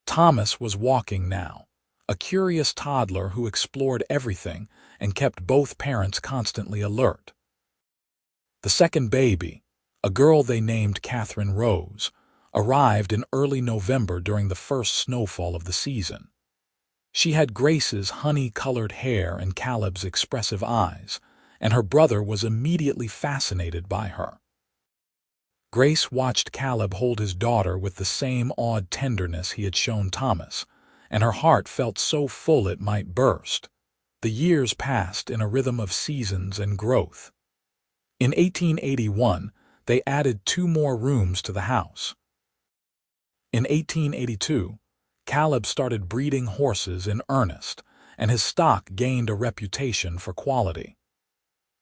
[SPEAKER 1] Thomas was walking now, a curious toddler who explored everything and kept both parents constantly alert. The second baby, a girl they named Catherine Rose, arrived in early November during the first snowfall of the season. She had Grace's honey-colored hair and Caleb's expressive eyes, and her brother was immediately fascinated by her. Grace watched Caleb hold his daughter with the same awed tenderness he had shown Thomas, and her heart felt so full it might burst. The years passed in a rhythm of seasons and growth. In 1881, they added 2 more rooms to the house. In 1882, Caleb started breeding horses in earnest, and his stock gained a reputation for quality.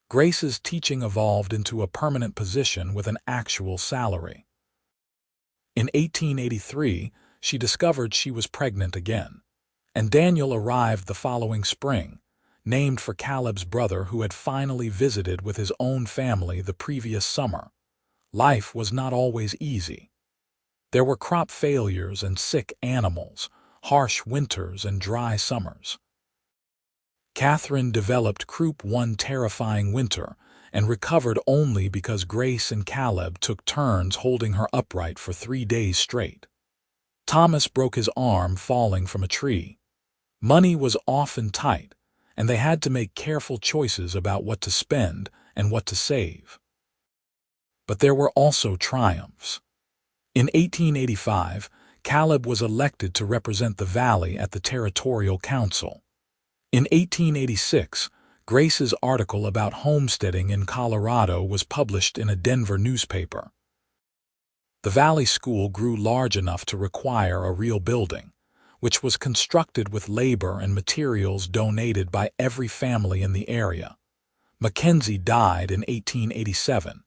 [SPEAKER 1] Grace's teaching evolved into a permanent position with an actual salary. In 1883, she discovered she was pregnant again, and Daniel arrived the following spring, named for Caleb's brother who had finally visited with his own family the previous summer. Life was not always easy. There were crop failures and sick animals, harsh winters and dry summers. Catherine developed croup one terrifying winter and recovered only because Grace and Caleb took turns holding her upright for 3 days straight. Thomas broke his arm falling from a tree. Money was often tight, and they had to make careful choices about what to spend and what to save. But there were also triumphs. In 1885, Caleb was elected to represent the valley at the Territorial Council. In 1886, Grace's article about homesteading in Colorado was published in a Denver newspaper. The Valley School grew large enough to require a real building, which was constructed with labor and materials donated by every family in the area. Mackenzie died in 1887,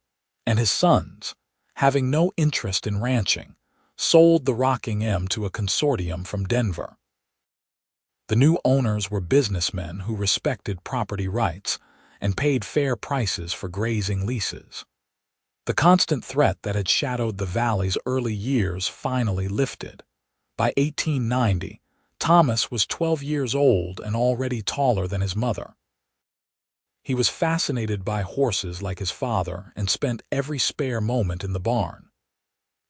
[SPEAKER 1] and his sons, having no interest in ranching, sold the Rocking M to a consortium from Denver. The new owners were businessmen who respected property rights and paid fair prices for grazing leases. The constant threat that had shadowed the valley's early years finally lifted. By 1890, Thomas was 12 years old and already taller than his mother. He was fascinated by horses like his father and spent every spare moment in the barn.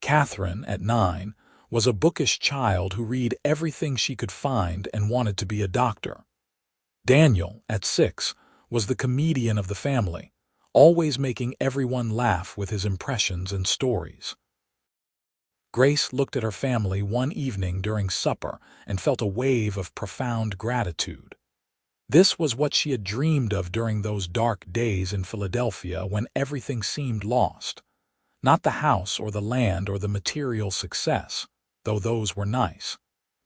[SPEAKER 1] Catherine, at 9, was a bookish child who read everything she could find and wanted to be a doctor. Daniel, at 6, was the comedian of the family, always making everyone laugh with his impressions and stories. Grace looked at her family one evening during supper and felt a wave of profound gratitude. This was what she had dreamed of during those dark days in Philadelphia when everything seemed lost. Not the house or the land or the material success, though those were nice,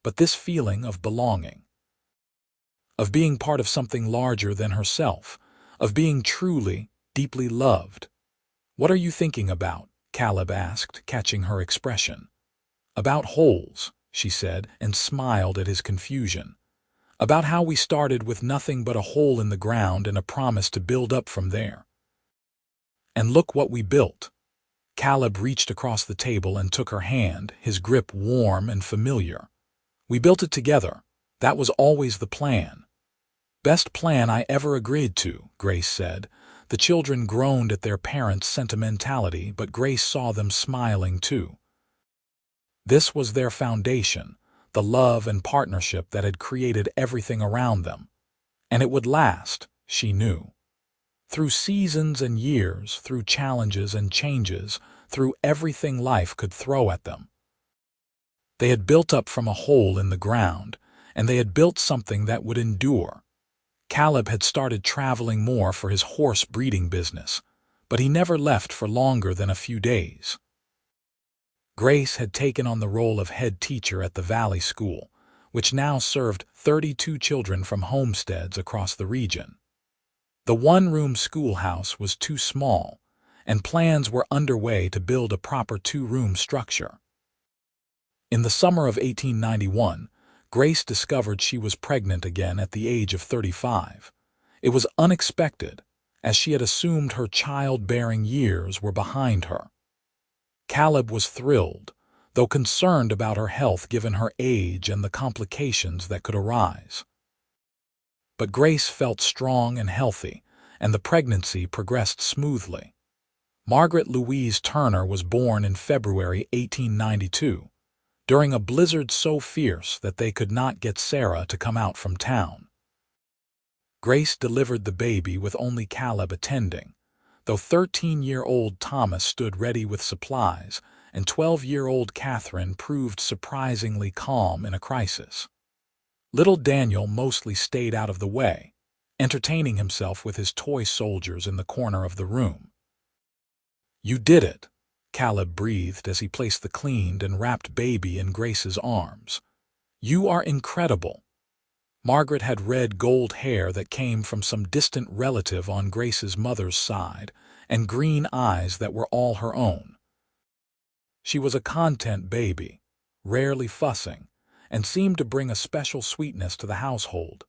[SPEAKER 1] but this feeling of belonging, of being part of something larger than herself, of being truly, deeply loved. "What are you thinking about?" Caleb asked, catching her expression. "About holes," she said, and smiled at his confusion. "About how we started with nothing but a hole in the ground and a promise to build up from there. And look what we built." Caleb reached across the table and took her hand, his grip warm and familiar. "We built it together. That was always the plan." "Best plan I ever agreed to," Grace said. The children groaned at their parents' sentimentality, but Grace saw them smiling too. This was their foundation, the love and partnership that had created everything around them. And it would last, she knew. Through seasons and years, through challenges and changes, through everything life could throw at them. They had built up from a hole in the ground, and they had built something that would endure. Caleb had started traveling more for his horse breeding business, but he never left for longer than a few days. Grace had taken on the role of head teacher at the Valley School, which now served 32 children from homesteads across the region. The one-room schoolhouse was too small, and plans were underway to build a proper two-room structure. In the summer of 1891, Grace discovered she was pregnant again at the age of 35. It was unexpected, as she had assumed her childbearing years were behind her. Caleb was thrilled, though concerned about her health given her age and the complications that could arise. But Grace felt strong and healthy, and the pregnancy progressed smoothly. Margaret Louise Turner was born in February 1892, during a blizzard so fierce that they could not get Sarah to come out from town. Grace delivered the baby with only Caleb attending, though 13-year-old Thomas stood ready with supplies, and 12-year-old Catherine proved surprisingly calm in a crisis. Little Daniel mostly stayed out of the way, entertaining himself with his toy soldiers in the corner of the room. "You did it," Caleb breathed as he placed the cleaned and wrapped baby in Grace's arms. "You are incredible." Margaret had red gold hair that came from some distant relative on Grace's mother's side, and green eyes that were all her own. She was a content baby, rarely fussing, and seemed to bring a special sweetness to the household.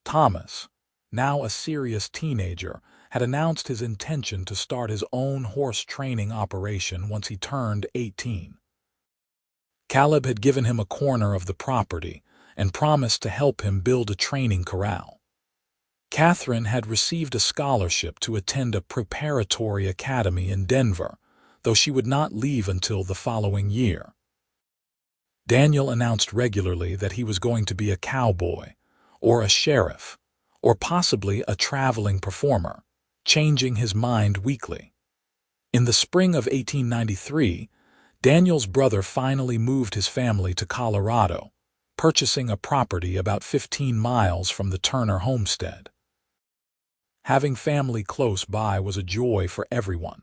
[SPEAKER 1] Thomas, now a serious teenager, had announced his intention to start his own horse training operation once he turned 18. Caleb had given him a corner of the property and promised to help him build a training corral. Catherine had received a scholarship to attend a preparatory academy in Denver, though she would not leave until the following year. Daniel announced regularly that he was going to be a cowboy, or a sheriff, or possibly a traveling performer, changing his mind weekly. In the spring of 1893, Daniel's brother finally moved his family to Colorado, purchasing a property about 15 miles from the Turner homestead. Having family close by was a joy for everyone.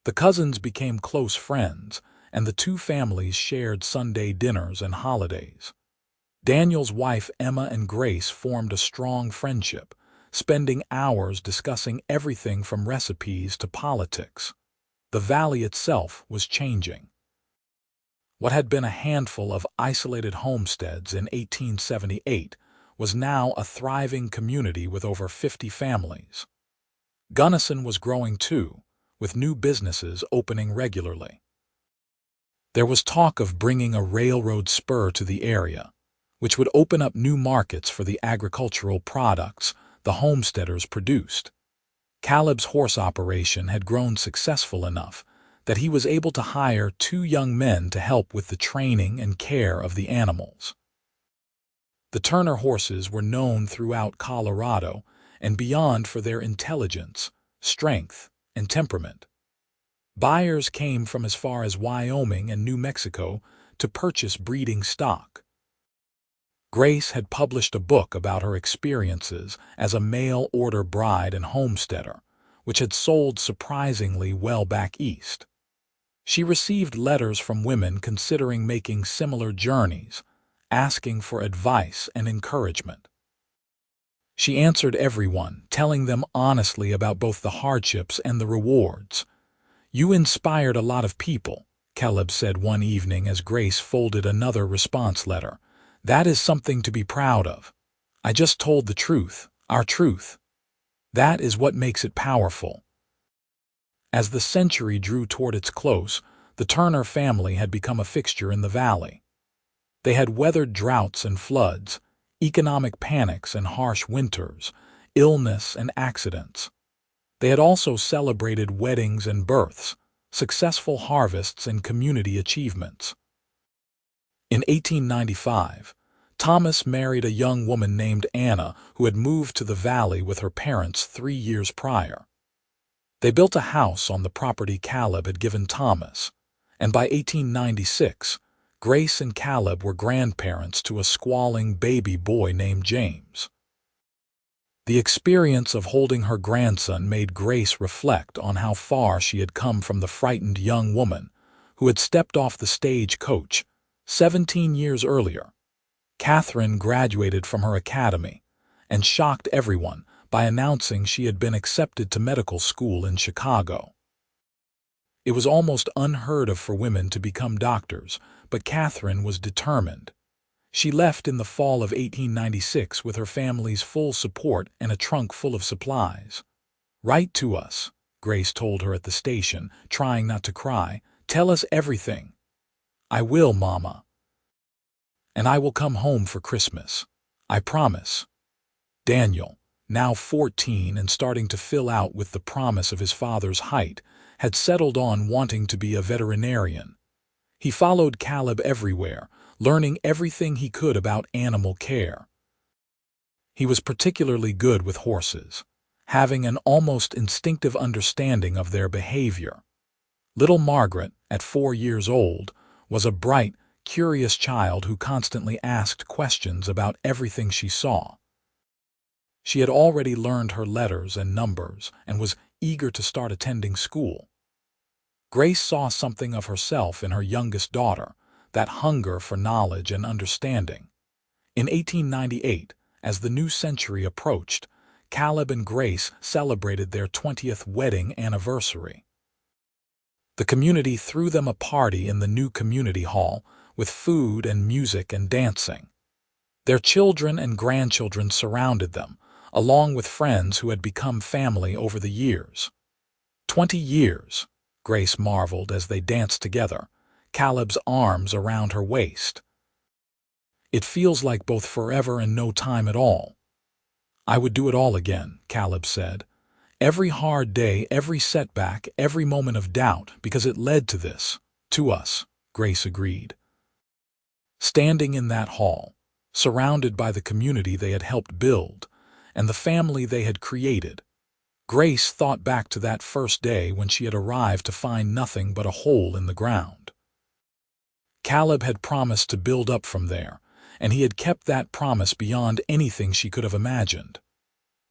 [SPEAKER 1] The cousins became close friends, and the two families shared Sunday dinners and holidays. Daniel's wife Emma and Grace formed a strong friendship, spending hours discussing everything from recipes to politics. The valley itself was changing. What had been a handful of isolated homesteads in 1878 was now a thriving community with over 50 families. Gunnison was growing too, with new businesses opening regularly. There was talk of bringing a railroad spur to the area, which would open up new markets for the agricultural products the homesteaders produced. Caleb's horse operation had grown successful enough that he was able to hire 2 young men to help with the training and care of the animals. The Turner horses were known throughout Colorado and beyond for their intelligence, strength, and temperament. Buyers came from as far as Wyoming and New Mexico to purchase breeding stock. Grace had published a book about her experiences as a mail-order bride and homesteader, which had sold surprisingly well back east. She received letters from women considering making similar journeys, asking for advice and encouragement. She answered everyone, telling them honestly about both the hardships and the rewards. "You inspired a lot of people," Caleb said one evening as Grace folded another response letter. "That is something to be proud of. I just told the truth, our truth. That is what makes it powerful." As the century drew toward its close, the Turner family had become a fixture in the valley. They had weathered droughts and floods, economic panics and harsh winters, illness and accidents. They had also celebrated weddings and births, successful harvests and community achievements. In 1895, Thomas married a young woman named Anna who had moved to the valley with her parents 3 years prior. They built a house on the property Caleb had given Thomas, and by 1896, Grace and Caleb were grandparents to a squalling baby boy named James. The experience of holding her grandson made Grace reflect on how far she had come from the frightened young woman who had stepped off the stagecoach 17 years earlier. Catherine graduated from her academy and shocked everyone by announcing she had been accepted to medical school in Chicago. It was almost unheard of for women to become doctors, but Catherine was determined. She left in the fall of 1896 with her family's full support and a trunk full of supplies. "Write to us," Grace told her at the station, trying not to cry. "Tell us everything." "I will, Mama. And I will come home for Christmas. I promise." Daniel, now 14 and starting to fill out with the promise of his father's height, had settled on wanting to be a veterinarian. He followed Caleb everywhere, learning everything he could about animal care. He was particularly good with horses, having an almost instinctive understanding of their behavior. Little Margaret, at 4 years old, was a bright, curious child who constantly asked questions about everything she saw. She had already learned her letters and numbers and was eager to start attending school. Grace saw something of herself in her youngest daughter, that hunger for knowledge and understanding. In 1898, as the new century approached, Caleb and Grace celebrated their 20th wedding anniversary. The community threw them a party in the new community hall with food and music and dancing. Their children and grandchildren surrounded them, along with friends who had become family over the years. 20 years, Grace marveled as they danced together, Caleb's arms around her waist. "It feels like both forever and no time at all." "I would do it all again," Caleb said. "Every hard day, every setback, every moment of doubt, because it led to this, to us," Grace agreed. Standing in that hall, surrounded by the community they had helped build, and the family they had created, Grace thought back to that first day when she had arrived to find nothing but a hole in the ground. Caleb had promised to build up from there, and he had kept that promise beyond anything she could have imagined.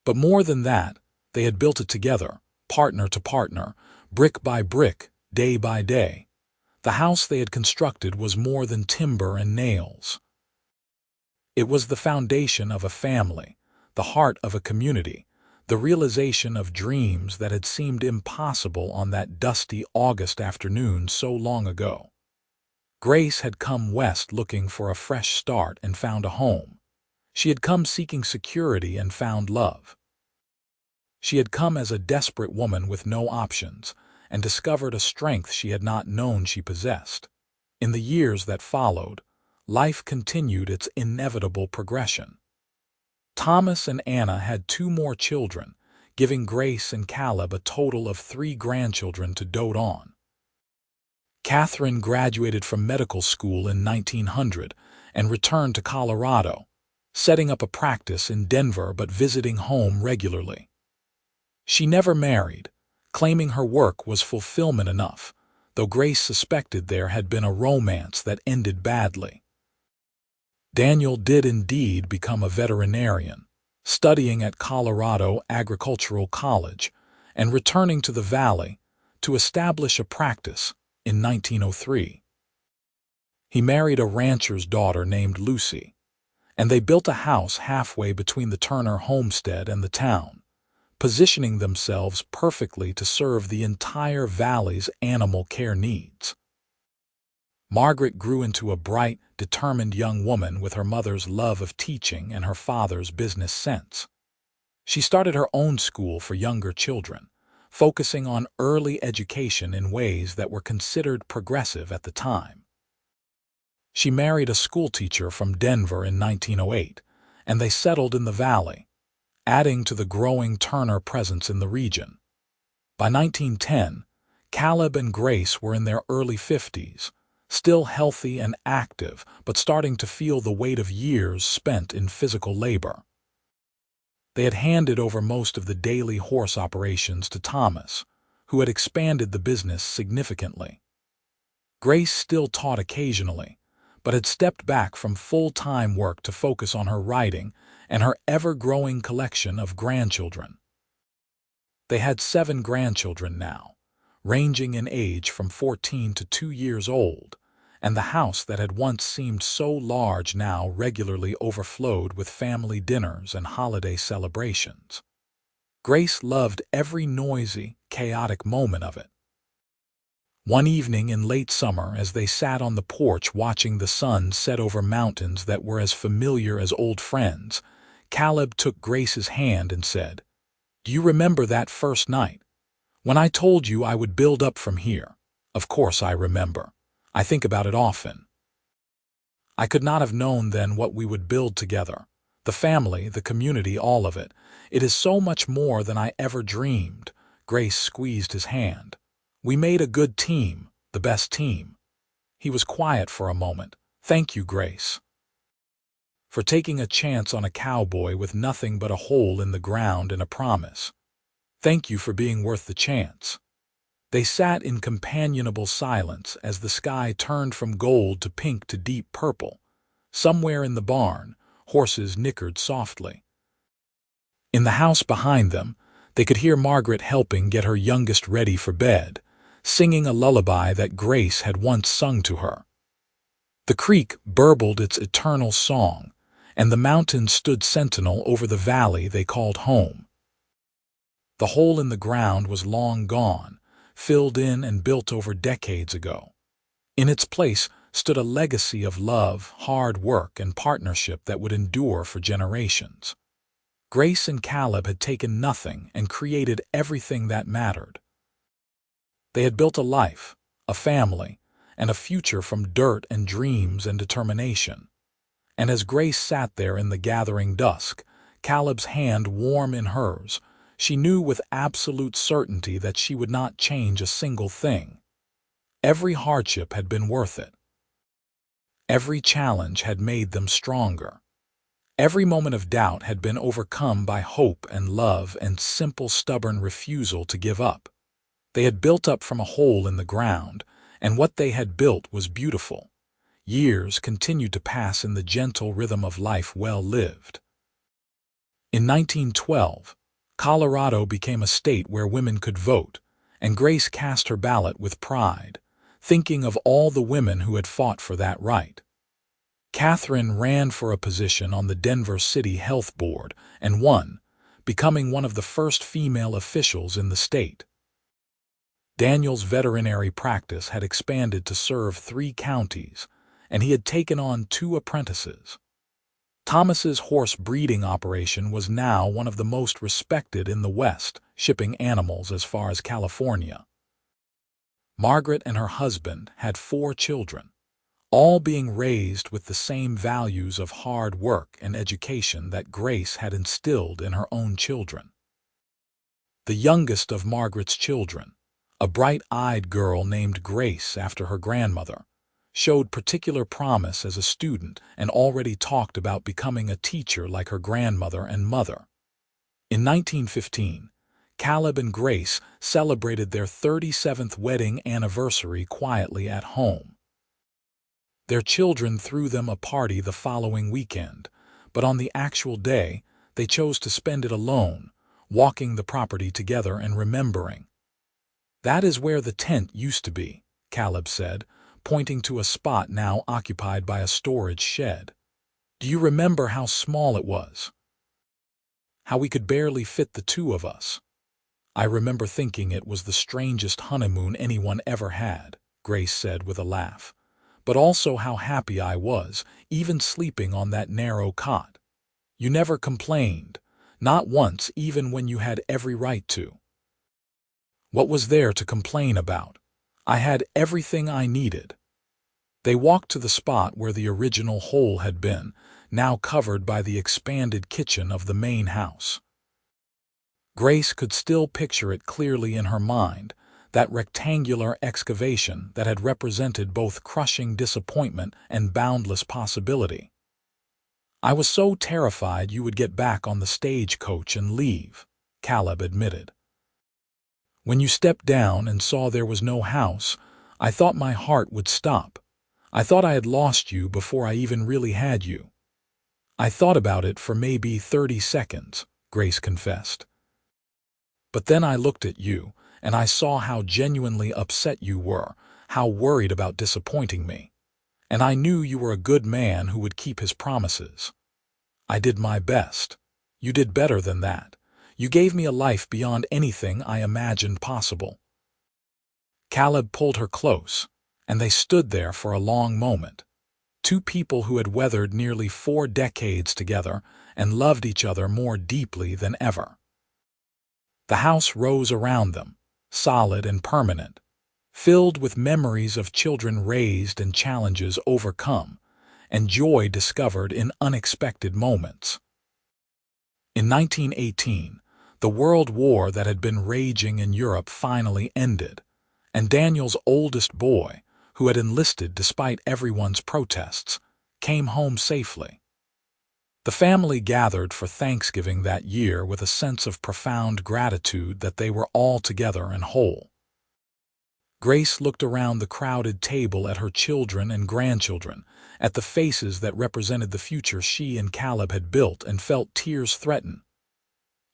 [SPEAKER 1] But more than that, they had built it together, partner to partner, brick by brick, day by day. The house they had constructed was more than timber and nails. It was the foundation of a family, the heart of a community, the realization of dreams that had seemed impossible on that dusty August afternoon so long ago. Grace had come west looking for a fresh start and found a home. She had come seeking security and found love. She had come as a desperate woman with no options and discovered a strength she had not known she possessed. In the years that followed, life continued its inevitable progression. Thomas and Anna had 2 more children, giving Grace and Caleb a total of 3 grandchildren to dote on. Catherine graduated from medical school in 1900 and returned to Colorado, setting up a practice in Denver but visiting home regularly. She never married, claiming her work was fulfillment enough, though Grace suspected there had been a romance that ended badly. Daniel did indeed become a veterinarian, studying at Colorado Agricultural College and returning to the Valley to establish a practice in 1903. He married a rancher's daughter named Lucy, and they built a house halfway between the Turner homestead and the town, positioning themselves perfectly to serve the entire valley's animal care needs. Margaret grew into a bright, determined young woman with her mother's love of teaching and her father's business sense. She started her own school for younger children, focusing on early education in ways that were considered progressive at the time. She married a schoolteacher from Denver in 1908, and they settled in the valley, adding to the growing Turner presence in the region. By 1910, Caleb and Grace were in their early 50s, still healthy and active, but starting to feel the weight of years spent in physical labor. They had handed over most of the daily horse operations to Thomas, who had expanded the business significantly. Grace still taught occasionally, but had stepped back from full-time work to focus on her writing and her ever-growing collection of grandchildren. They had 7 grandchildren now, ranging in age from 14 to 2 years old, and the house that had once seemed so large now regularly overflowed with family dinners and holiday celebrations. Grace loved every noisy, chaotic moment of it. One evening in late summer, as they sat on the porch watching the sun set over mountains that were as familiar as old friends, Caleb took Grace's hand and said, "Do you remember that first night, when I told you I would build up from here?" "Of course I remember. I think about it often. I could not have known then what we would build together. The family, the community, all of it. It is so much more than I ever dreamed." Grace squeezed his hand. "We made a good team, the best team." He was quiet for a moment. "Thank you, Grace, for taking a chance on a cowboy with nothing but a hole in the ground and a promise. Thank you for being worth the chance." They sat in companionable silence as the sky turned from gold to pink to deep purple. Somewhere in the barn, horses nickered softly. In the house behind them, they could hear Margaret helping get her youngest ready for bed, singing a lullaby that Grace had once sung to her. The creek burbled its eternal song, and the mountains stood sentinel over the valley they called home. The hole in the ground was long gone, filled in and built over decades ago. In its place stood a legacy of love, hard work, and partnership that would endure for generations. Grace and Caleb had taken nothing and created everything that mattered. They had built a life, a family, and a future from dirt and dreams and determination. And as Grace sat there in the gathering dusk, Caleb's hand warm in hers, she knew with absolute certainty that she would not change a single thing. Every hardship had been worth it. Every challenge had made them stronger. Every moment of doubt had been overcome by hope and love and simple, stubborn refusal to give up. They had built up from a hole in the ground, and what they had built was beautiful. Years continued to pass in the gentle rhythm of life well lived. In 1912, Colorado became a state where women could vote, and Grace cast her ballot with pride, thinking of all the women who had fought for that right. Catherine ran for a position on the Denver City Health Board and won, becoming one of the first female officials in the state. Daniel's veterinary practice had expanded to serve 3 counties, and he had taken on 2 apprentices. Thomas's horse breeding operation was now one of the most respected in the West, shipping animals as far as California. Margaret and her husband had 4 children, all being raised with the same values of hard work and education that Grace had instilled in her own children. The youngest of Margaret's children, a bright-eyed girl named Grace after her grandmother, showed particular promise as a student and already talked about becoming a teacher like her grandmother and mother. In 1915, Caleb and Grace celebrated their 37th wedding anniversary quietly at home. Their children threw them a party the following weekend, but on the actual day, they chose to spend it alone, walking the property together and remembering. "That is where the tent used to be," Caleb said, pointing to a spot now occupied by a storage shed. "Do you remember how small it was? How we could barely fit the 2 of us? I remember thinking it was the strangest honeymoon anyone ever had," Grace said with a laugh. "But also how happy I was, even sleeping on that narrow cot. You never complained, not once, even when you had every right to." "What was there to complain about? I had everything I needed." They walked to the spot where the original hole had been, now covered by the expanded kitchen of the main house. Grace could still picture it clearly in her mind, that rectangular excavation that had represented both crushing disappointment and boundless possibility. "I was so terrified you would get back on the stagecoach and leave," Caleb admitted. "When you stepped down and saw there was no house, I thought my heart would stop. I thought I had lost you before I even really had you." "I thought about it for maybe 30 seconds, Grace confessed. "But then I looked at you, and I saw how genuinely upset you were, how worried about disappointing me. And I knew you were a good man who would keep his promises. I did my best. You did better than that. You gave me a life beyond anything I imagined possible." Caleb pulled her close, and they stood there for a long moment. 2 people who had weathered nearly 4 decades together and loved each other more deeply than ever. The house rose around them, solid and permanent, filled with memories of children raised and challenges overcome, and joy discovered in unexpected moments. In 1918, the World War that had been raging in Europe finally ended, and Daniel's oldest boy, who had enlisted despite everyone's protests, came home safely. The family gathered for Thanksgiving that year with a sense of profound gratitude that they were all together and whole. Grace looked around the crowded table at her children and grandchildren, at the faces that represented the future she and Caleb had built, and felt tears threaten.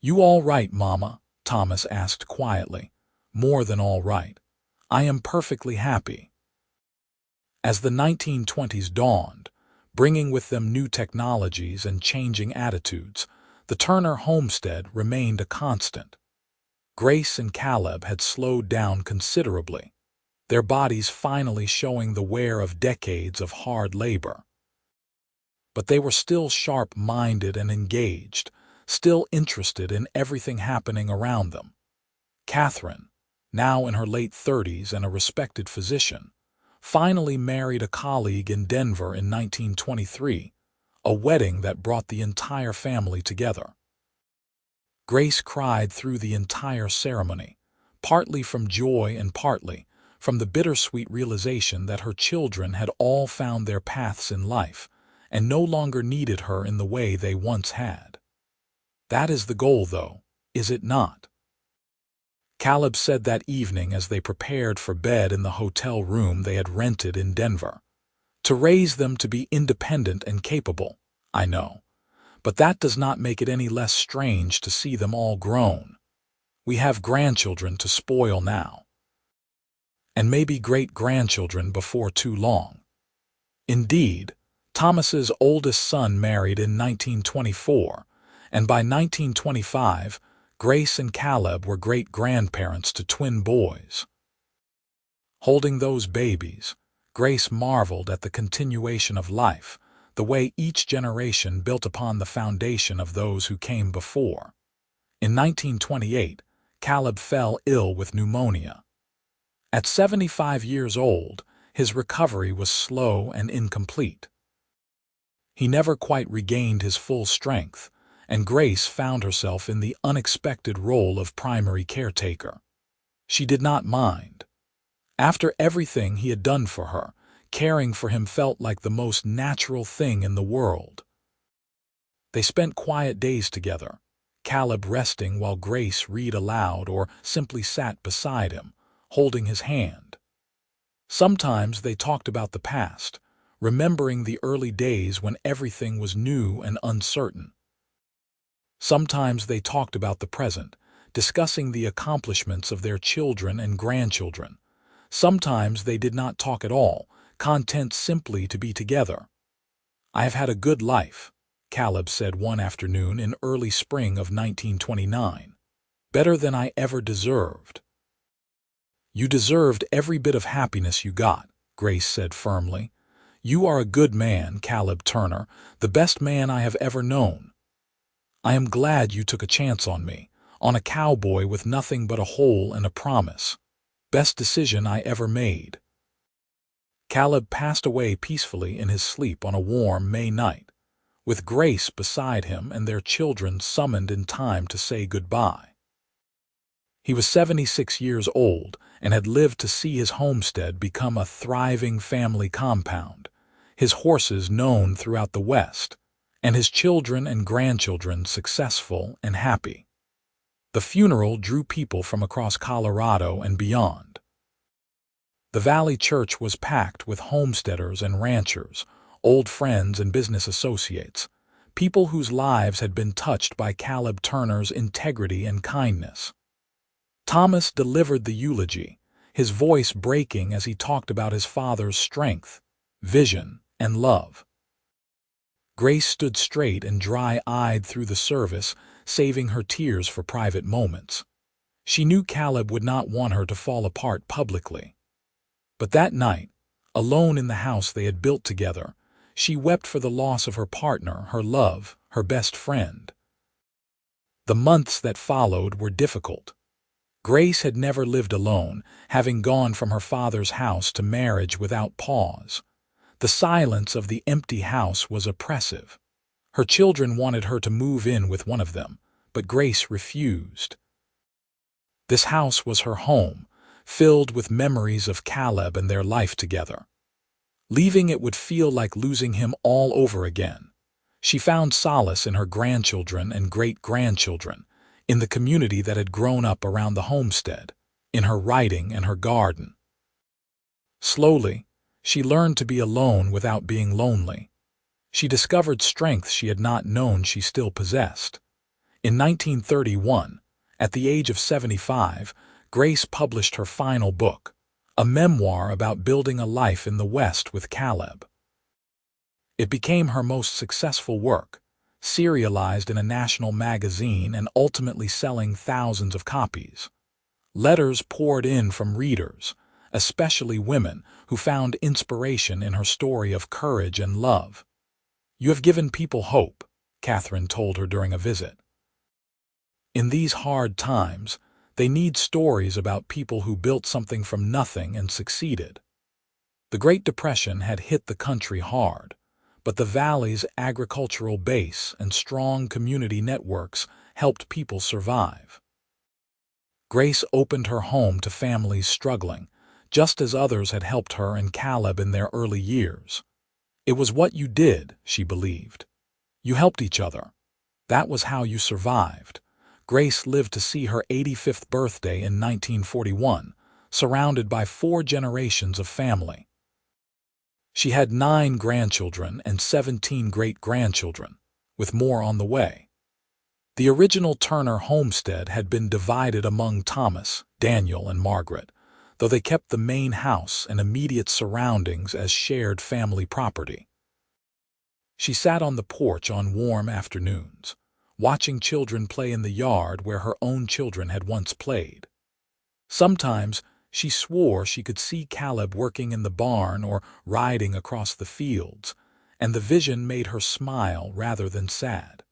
[SPEAKER 1] "You all right, Mama?" Thomas asked quietly. "More than all right. I am perfectly happy." As the 1920s dawned, bringing with them new technologies and changing attitudes, the Turner homestead remained a constant. Grace and Caleb had slowed down considerably, their bodies finally showing the wear of decades of hard labor. But they were still sharp-minded and engaged, still interested in everything happening around them. Catherine, now in her late 30s and a respected physician, finally married a colleague in Denver in 1923, a wedding that brought the entire family together. Grace cried through the entire ceremony, partly from joy and partly from the bittersweet realization that her children had all found their paths in life and no longer needed her in the way they once had. "That is the goal, though, is it not?" Caleb said that evening as they prepared for bed in the hotel room they had rented in Denver. "To raise them to be independent and capable, I know. But that does not make it any less strange to see them all grown. We have grandchildren to spoil now. And maybe great-grandchildren before too long." Indeed, Thomas's oldest son married in 1924, and by 1925, Grace and Caleb were great-grandparents to twin boys. Holding those babies, Grace marveled at the continuation of life, the way each generation built upon the foundation of those who came before. In 1928, Caleb fell ill with pneumonia. At 75 years old, his recovery was slow and incomplete. He never quite regained his full strength, and Grace found herself in the unexpected role of primary caretaker. She did not mind. After everything he had done for her, caring for him felt like the most natural thing in the world. They spent quiet days together, Caleb resting while Grace read aloud or simply sat beside him, holding his hand. Sometimes they talked about the past, remembering the early days when everything was new and uncertain. Sometimes they talked about the present, discussing the accomplishments of their children and grandchildren. Sometimes they did not talk at all, content simply to be together. "I have had a good life," Caleb said one afternoon in early spring of 1929. "Better than I ever deserved." "You deserved every bit of happiness you got," Grace said firmly. "You are a good man, Caleb Turner, the best man I have ever known. I am glad you took a chance on me, on a cowboy with nothing but a hole and a promise. Best decision I ever made." Caleb passed away peacefully in his sleep on a warm May night, with Grace beside him and their children summoned in time to say goodbye. He was 76 years old and had lived to see his homestead become a thriving family compound, his horses known throughout the West, and his children and grandchildren successful and happy. The funeral drew people from across Colorado and beyond. The Valley Church was packed with homesteaders and ranchers, old friends and business associates, people whose lives had been touched by Caleb Turner's integrity and kindness. Thomas delivered the eulogy, his voice breaking as he talked about his father's strength, vision, and love. Grace stood straight and dry-eyed through the service, saving her tears for private moments. She knew Caleb would not want her to fall apart publicly. But that night, alone in the house they had built together, she wept for the loss of her partner, her love, her best friend. The months that followed were difficult. Grace had never lived alone, having gone from her father's house to marriage without pause. The silence of the empty house was oppressive. Her children wanted her to move in with one of them, but Grace refused. This house was her home, filled with memories of Caleb and their life together. Leaving it would feel like losing him all over again. She found solace in her grandchildren and great-grandchildren, in the community that had grown up around the homestead, in her writing and her garden. Slowly, she learned to be alone without being lonely. She discovered strength she had not known she still possessed. In 1931, at the age of 75, Grace published her final book, a memoir about building a life in the West with Caleb. It became her most successful work, serialized in a national magazine and ultimately selling thousands of copies. Letters poured in from readers, especially women who found inspiration in her story of courage and love. "You have given people hope," Catherine told her during a visit. In these hard times, they need stories about people who built something from nothing and succeeded. The Great Depression had hit the country hard, but the Valley's agricultural base and strong community networks helped people survive. Grace opened her home to families struggling, just as others had helped her and Caleb in their early years. It was what you did, she believed. You helped each other. That was how you survived. Grace lived to see her 85th birthday in 1941, surrounded by 4 generations of family. She had 9 grandchildren and 17 great-grandchildren, with more on the way. The original Turner homestead had been divided among Thomas, Daniel, and Margaret, though they kept the main house and immediate surroundings as shared family property. She sat on the porch on warm afternoons, watching children play in the yard where her own children had once played. Sometimes she swore she could see Caleb working in the barn or riding across the fields, and the vision made her smile rather than sad.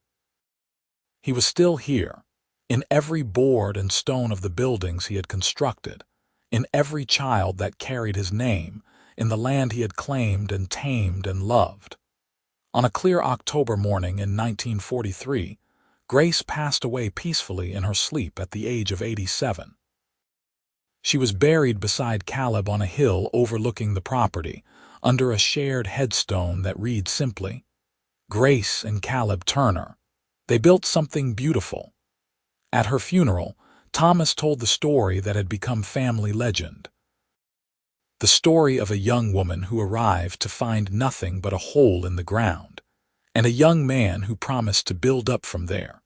[SPEAKER 1] He was still here, in every board and stone of the buildings he had constructed, in every child that carried his name, in the land he had claimed and tamed and loved. On a clear October morning in 1943, Grace passed away peacefully in her sleep at the age of 87. She was buried beside Caleb on a hill overlooking the property, under a shared headstone that reads simply, "Grace and Caleb Turner. They built something beautiful." At her funeral, Thomas told the story that had become family legend. The story of a young woman who arrived to find nothing but a hole in the ground, and a young man who promised to build up from there.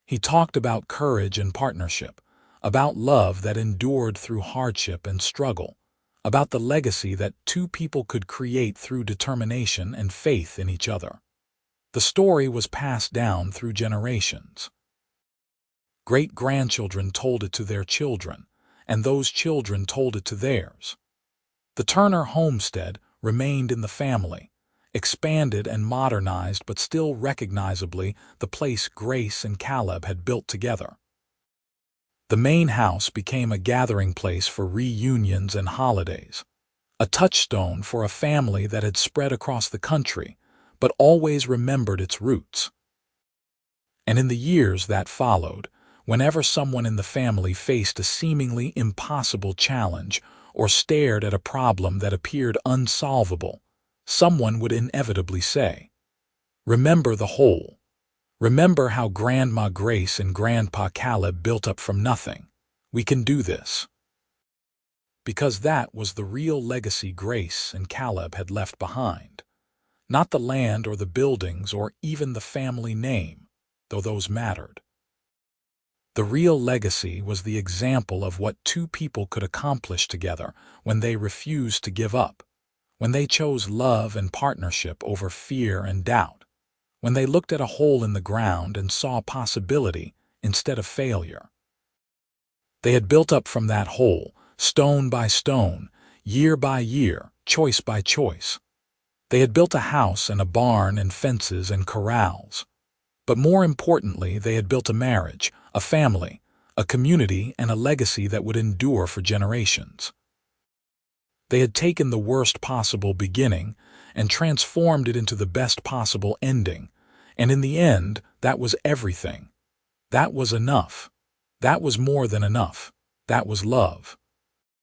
[SPEAKER 1] He talked about courage and partnership, about love that endured through hardship and struggle, about the legacy that two people could create through determination and faith in each other. The story was passed down through generations. Great-grandchildren told it to their children, and those children told it to theirs. The Turner homestead remained in the family, expanded and modernized but still recognizably the place Grace and Caleb had built together. The main house became a gathering place for reunions and holidays, a touchstone for a family that had spread across the country but always remembered its roots. And in the years that followed, whenever someone in the family faced a seemingly impossible challenge or stared at a problem that appeared unsolvable, someone would inevitably say, "Remember the whole. Remember how Grandma Grace and Grandpa Caleb built up from nothing. We can do this." Because that was the real legacy Grace and Caleb had left behind. Not the land or the buildings or even the family name, though those mattered. The real legacy was the example of what two people could accomplish together when they refused to give up, when they chose love and partnership over fear and doubt, when they looked at a hole in the ground and saw possibility instead of failure. They had built up from that hole, stone by stone, year by year, choice by choice. They had built a house and a barn and fences and corrals. But more importantly, they had built a marriage, a family, a community, and a legacy that would endure for generations. They had taken the worst possible beginning and transformed it into the best possible ending, and in the end, that was everything. That was enough. That was more than enough. That was love.